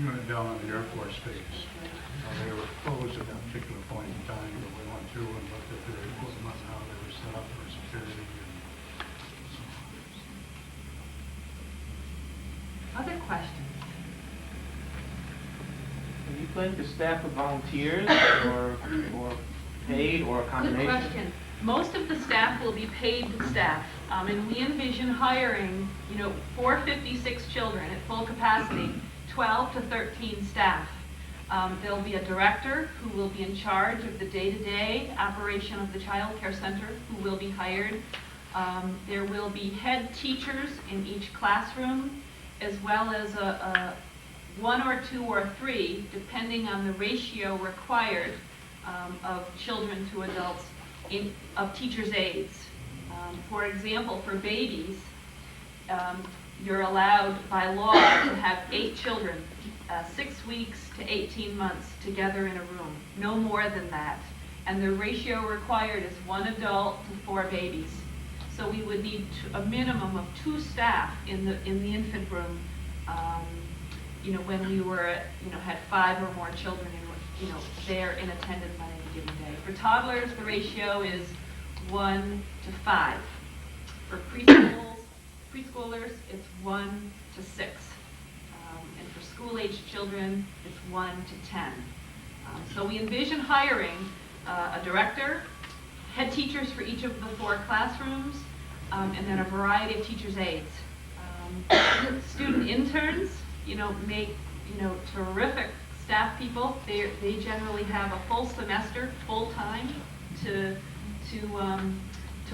unit down on the Air Force Base. They were closed at that particular point in time, but we went through and looked at their equipment and how they were set up for security. Other questions? Are you planning to staff with volunteers or paid or a combination? Good question. Most of the staff will be paid staff, and we envision hiring, you know, for 56 children at full capacity, 12 to 13 staff. There'll be a director who will be in charge of the day-to-day operation of the child care center, who will be hired. There will be head teachers in each classroom, as well as a 1 or 2 or 3, depending on the ratio required of children to adults, of teachers' aides. For example, for babies, you're allowed by law to have 8 children, 6 weeks to 18 months together in a room, no more than that. And the ratio required is 1 adult to 4 babies. So we would need a minimum of 2 staff in the infant room. You know, when we were, you know, had 5 or more children, you know, there in attendance on any given day. For toddlers, the ratio is 1 to 5. For preschoolers, it's 1 to 6. And for school-aged children, it's 1 to 10. So we envision hiring a director, head teachers for each of the 4 classrooms, and then a variety of teachers' aides. Student interns, make, terrific staff people. They generally have a full semester, full-time, to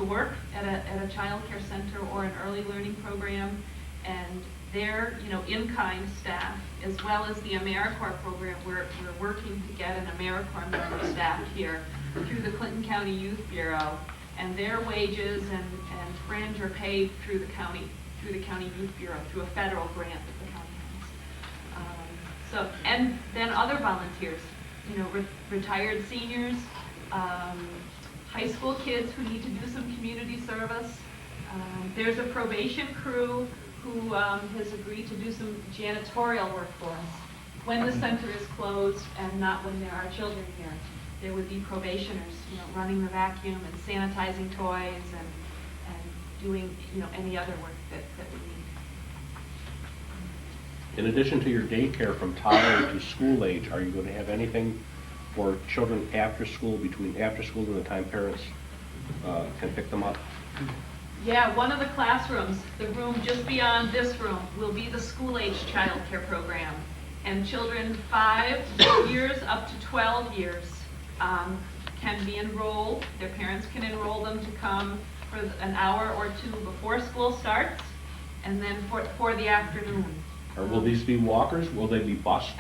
work at a child care center or an early learning program, and their, in-kind staff, as well as the AmeriCorps program. We're working to get an AmeriCorps member staff here through the Clinton County Youth Bureau, and their wages and fringe are paid through the County Youth Bureau, through a federal grant that the county has. And then other volunteers, retired seniors, high school kids who need to do some community service. There's a probation crew who has agreed to do some janitorial work for us when the center is closed and not when there are children here. There would be probationers, running the vacuum and sanitizing toys and doing, any other work that we need. In addition to your daycare from toddler to school age, are you going to have anything for children after school, between after school and the time parents can pick them up? Yeah, one of the classrooms, the room just beyond this room, will be the school-age child care program. And children 5 years up to 12 years can be enrolled. Their parents can enroll them to come for an hour or 2 before school starts, and then for the afternoon. Or will these be walkers? Will they be bused?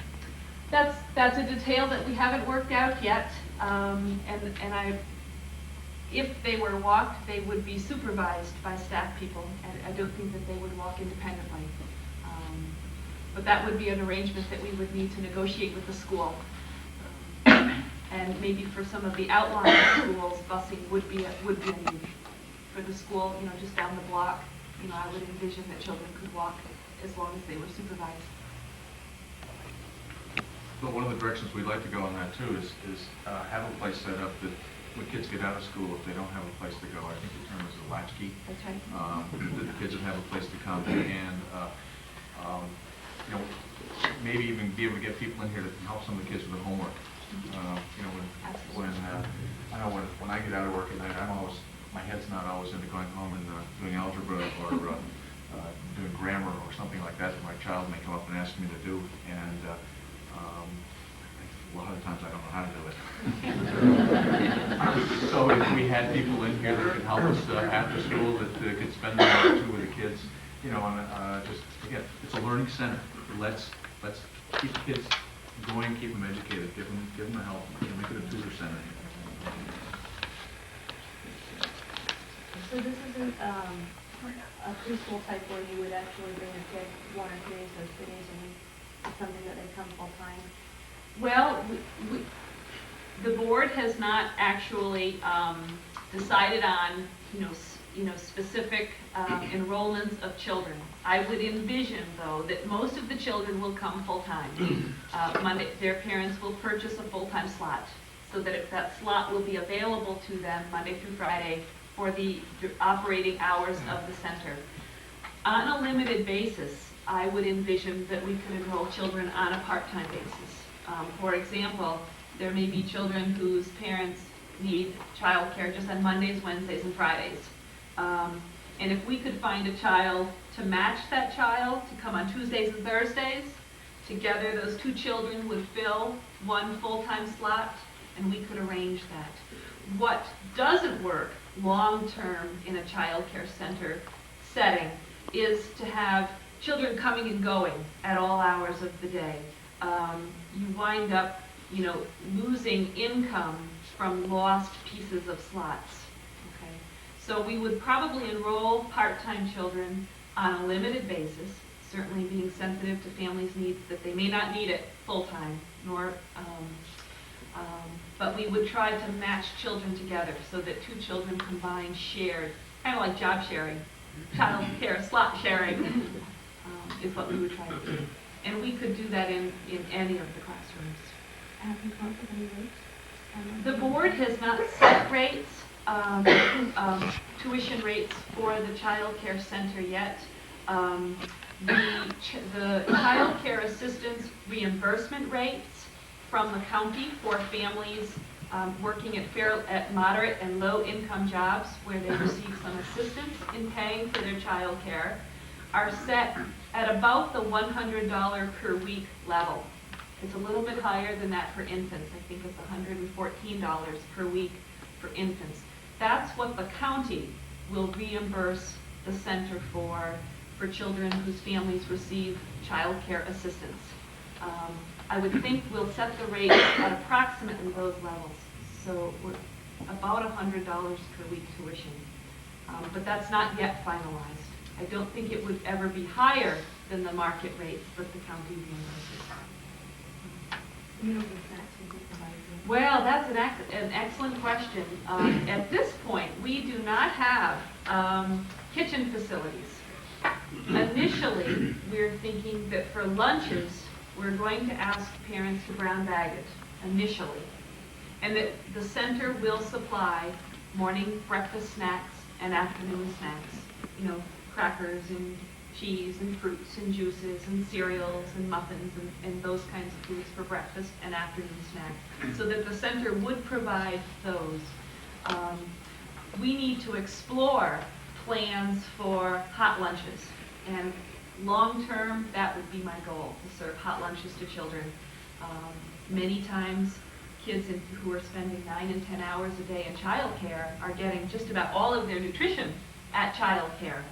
That's a detail that we haven't worked out yet. If they were walked, they would be supervised by staff people. And I don't think that they would walk independently. But that would be an arrangement that we would need to negotiate with the school. And maybe for some of the outlying schools, busing would be a need. For the school, just down the block, I would envision that children could walk as long as they were supervised. But one of the directions we'd like to go on that too is have a place set up that when kids get out of school, if they don't have a place to go, I think the term is a latchkey. That's right. That the kids would have a place to come and maybe even be able to get people in here to help some of the kids with their homework. When I get out of work at night, my head's not always into going home and doing algebra or doing grammar or something like that my child may come up and ask me to do, and a lot of times I don't know how to do it. So if we had people in here that could help us after school, that could spend an hour or 2 with the kids, just again, it's a learning center. Let's keep the kids going, keep them educated, give them the help, make it a tutor center. So this isn't a preschool type where you would actually bring a kid 1 or 2 days or 3 days a week? It's something that they come full time? Well, the board has not actually decided on, specific enrollments of children. I would envision, though, that most of the children will come full-time. Monday, their parents will purchase a full-time slot, so that that slot will be available to them Monday through Friday for the operating hours of the center. On a limited basis, I would envision that we could enroll children on a part-time basis. For example, there may be children whose parents need childcare just on Mondays, Wednesdays, and Fridays. And if we could find a child to match that child to come on Tuesdays and Thursdays, together those 2 children would fill 1 full-time slot, and we could arrange that. What doesn't work long-term in a child care center setting is to have children coming and going at all hours of the day. You wind up, losing income from lost pieces of slots. Okay, so we would probably enroll part-time children on a limited basis, certainly being sensitive to families' needs that they may not need it full-time, but we would try to match children together so that 2 children combined shared, kind of like job sharing, child care slot sharing is what we would try to do. And we could do that in any of the classrooms. Have you come up with any rates? The board has not set rates, tuition rates for the child care center yet. The child care assistance reimbursement rates from the county for families working at moderate and low income jobs where they receive some assistance in paying for their child care are set at about the $100 per week level. It's a little bit higher than that for infants. I think it's $114 per week for infants. That's what the county will reimburse the center for children whose families receive child care assistance. I would think we'll set the rate at approximately those levels. So we're about $100 per week tuition. But that's not yet finalized. I don't think it would ever be higher than the market rates, but the county reimburses. Well, that's an excellent question. At this point, we do not have kitchen facilities. Initially, we're thinking that for lunches, we're going to ask parents to brown bag it, initially. And that the center will supply morning breakfast snacks and afternoon snacks. You know, crackers and cheese and fruits and juices and cereals and muffins and those kinds of foods for breakfast and afternoon snacks, so that the center would provide those. We need to explore plans for hot lunches, and long term, that would be my goal, to serve hot lunches to children. Many times, kids who are spending 9 and 10 hours a day in childcare are getting just about all of their nutrition at childcare.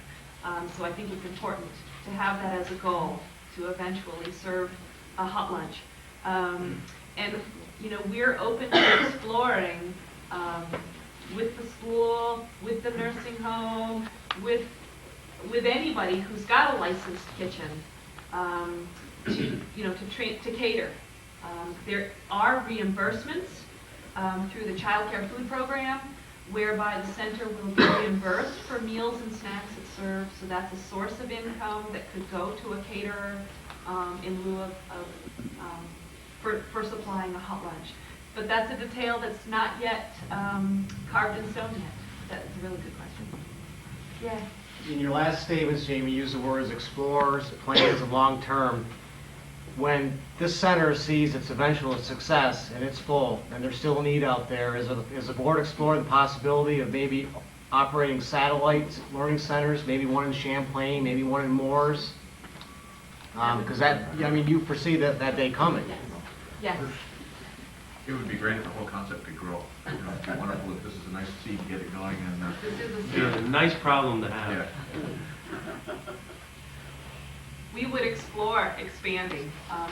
So I think it's important to have that as a goal, to eventually serve a hot lunch. And you know, we're open to exploring with the school, with the nursing home, with anybody who's got a licensed kitchen, to cater. There are reimbursements through the child care food program, whereby the center will be reimbursed for meals and snacks it serves. So that's a source of income that could go to a caterer in lieu of for supplying a hot lunch. But that's a detail that's not yet carved in stone yet. That's a really good question. Yeah. In your last statements, Jamie, you used the words explores, plans, and long-term. When this center sees its eventual success and it's full, and there's still a need out there, is the board exploring the possibility of maybe operating satellite learning centers, maybe one in Champlain, maybe one in Moores? Because you foresee that day coming. Yes. It would be great if the whole concept could grow. It'd be wonderful if this is a nice seed to get it going. And This is It's a nice problem to have. yeah. We would explore expanding.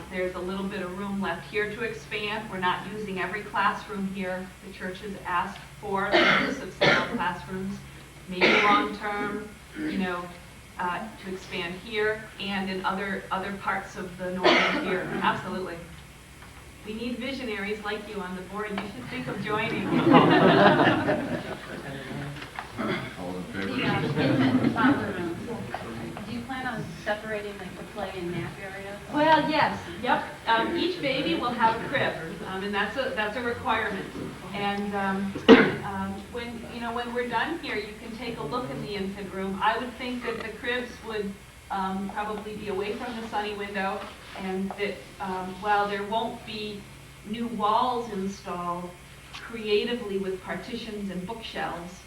There's a little bit of room left here to expand. We're not using every classroom here. The church has asked for the use of several classrooms, maybe long-term, to expand here and in other parts of the northern tier. Absolutely. We need visionaries like you on the board. You should think of joining. All in favor? Do you plan on separating like the play and nap areas? Well, yes, yep. Each baby will have a crib, and that's a requirement. And when we're done here, you can take a look in the infant room. I would think that the cribs would probably be away from the sunny window, and that while there won't be new walls installed creatively with partitions and bookshelves,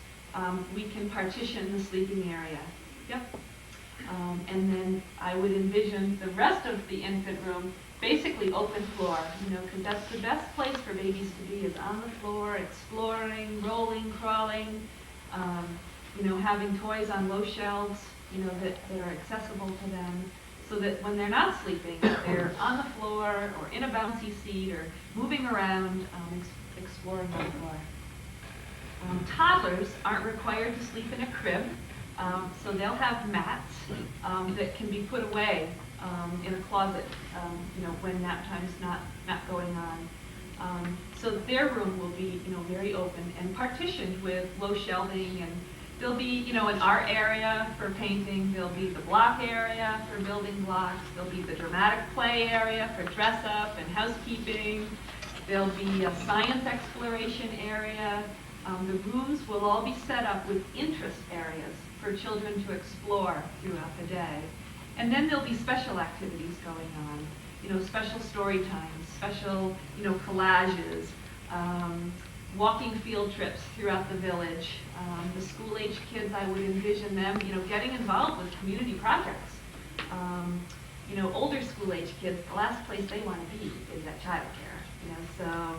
we can partition the sleeping area. Yep. And then I would envision the rest of the infant room basically open floor, because that's the best place for babies to be, is on the floor, exploring, rolling, crawling, having toys on low shelves, that are accessible to them, so that when they're not sleeping, they're on the floor or in a bouncy seat or moving around, exploring on the floor. Toddlers aren't required to sleep in a crib. So they'll have mats that can be put away in a closet, when nap time's not going on. So their room will be, very open and partitioned with low shelving, and there'll be, an art area for painting. There'll be the block area for building blocks. There'll be the dramatic play area for dress up and housekeeping. There'll be a science exploration area. The rooms will all be set up with interest areas for children to explore throughout the day. And then there'll be special activities going on, special story times, special, collages, walking field trips throughout the village. The school-age kids, I would envision them, getting involved with community projects. Older school-age kids, the last place they want to be is at childcare. So,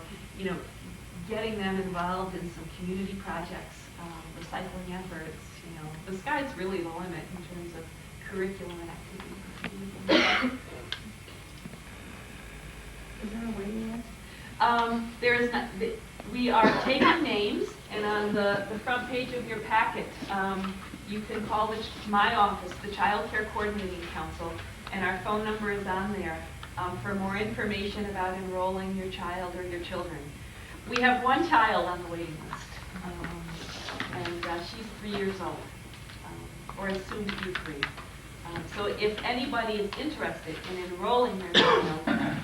getting them involved in some community projects, recycling efforts. The sky's really the limit in terms of curriculum and activities. Is there a waiting list? There is not. We are taking names, and on the front page of your packet, you can call my office, the Child Care Coordinating Council, and our phone number is on there for more information about enrolling your child or your children. We have one child on the waiting list, and she's 3 years old, or is soon to be 3. So if anybody is interested in enrolling their child,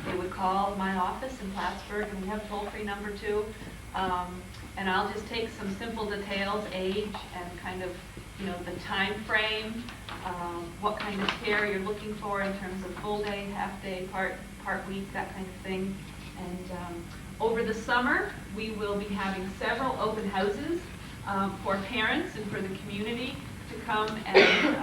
they would call my office in Plattsburgh, and we have a toll-free number too. And I'll just take some simple details, age, and kind of, the time frame, what kind of care you're looking for in terms of full day, half day, part week, that kind of thing. And over the summer, we will be having several open houses for parents and for the community to come and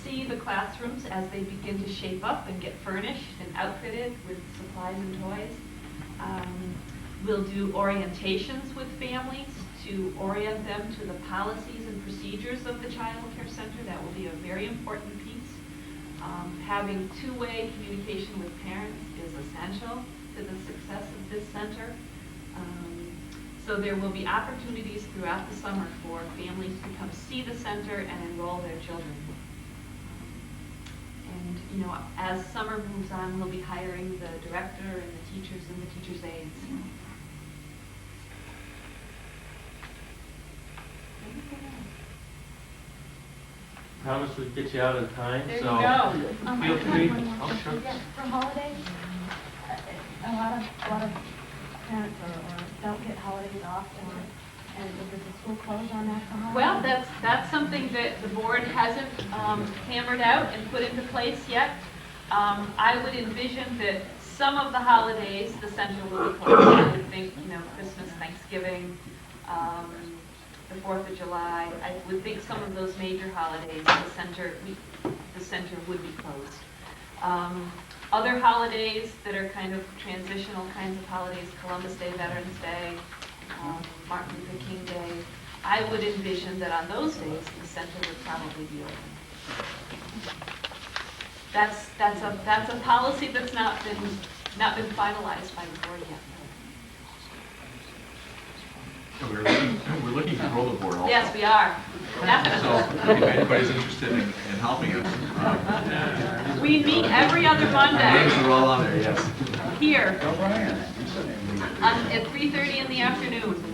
see the classrooms as they begin to shape up and get furnished and outfitted with supplies and toys. We'll do orientations with families to orient them to the policies and procedures of the Child Care Center. That will be a very important piece. Having two-way communication with parents is essential to the success of this center. So there will be opportunities throughout the summer for families to come see the center and enroll their children. And as summer moves on, we'll be hiring the director and the teachers and the teachers' aides. Promise we'd get you out in time, There you so go. feel free. Oh, sure. Yeah, for holidays, a lot of parents or don't get holidays off, and does the school close on that for holidays? Well, that's something that the board hasn't hammered out and put into place yet. I would envision that some of the holidays, the center will be closed. I would think, Christmas, Thanksgiving, the 4th of July. I would think some of those major holidays, the center would be closed. Other holidays that are kind of transitional kinds of holidays, Columbus Day, Veterans Day, Martin Luther King Day, I would envision that on those days the center would probably be open. That's a policy that's not been finalized by the board yet. So we're looking to grow the board also. Yes, we are. So if anybody's interested in helping us. We meet every other Monday. Names are all on there, yes. Here. At 3:30 in the afternoon.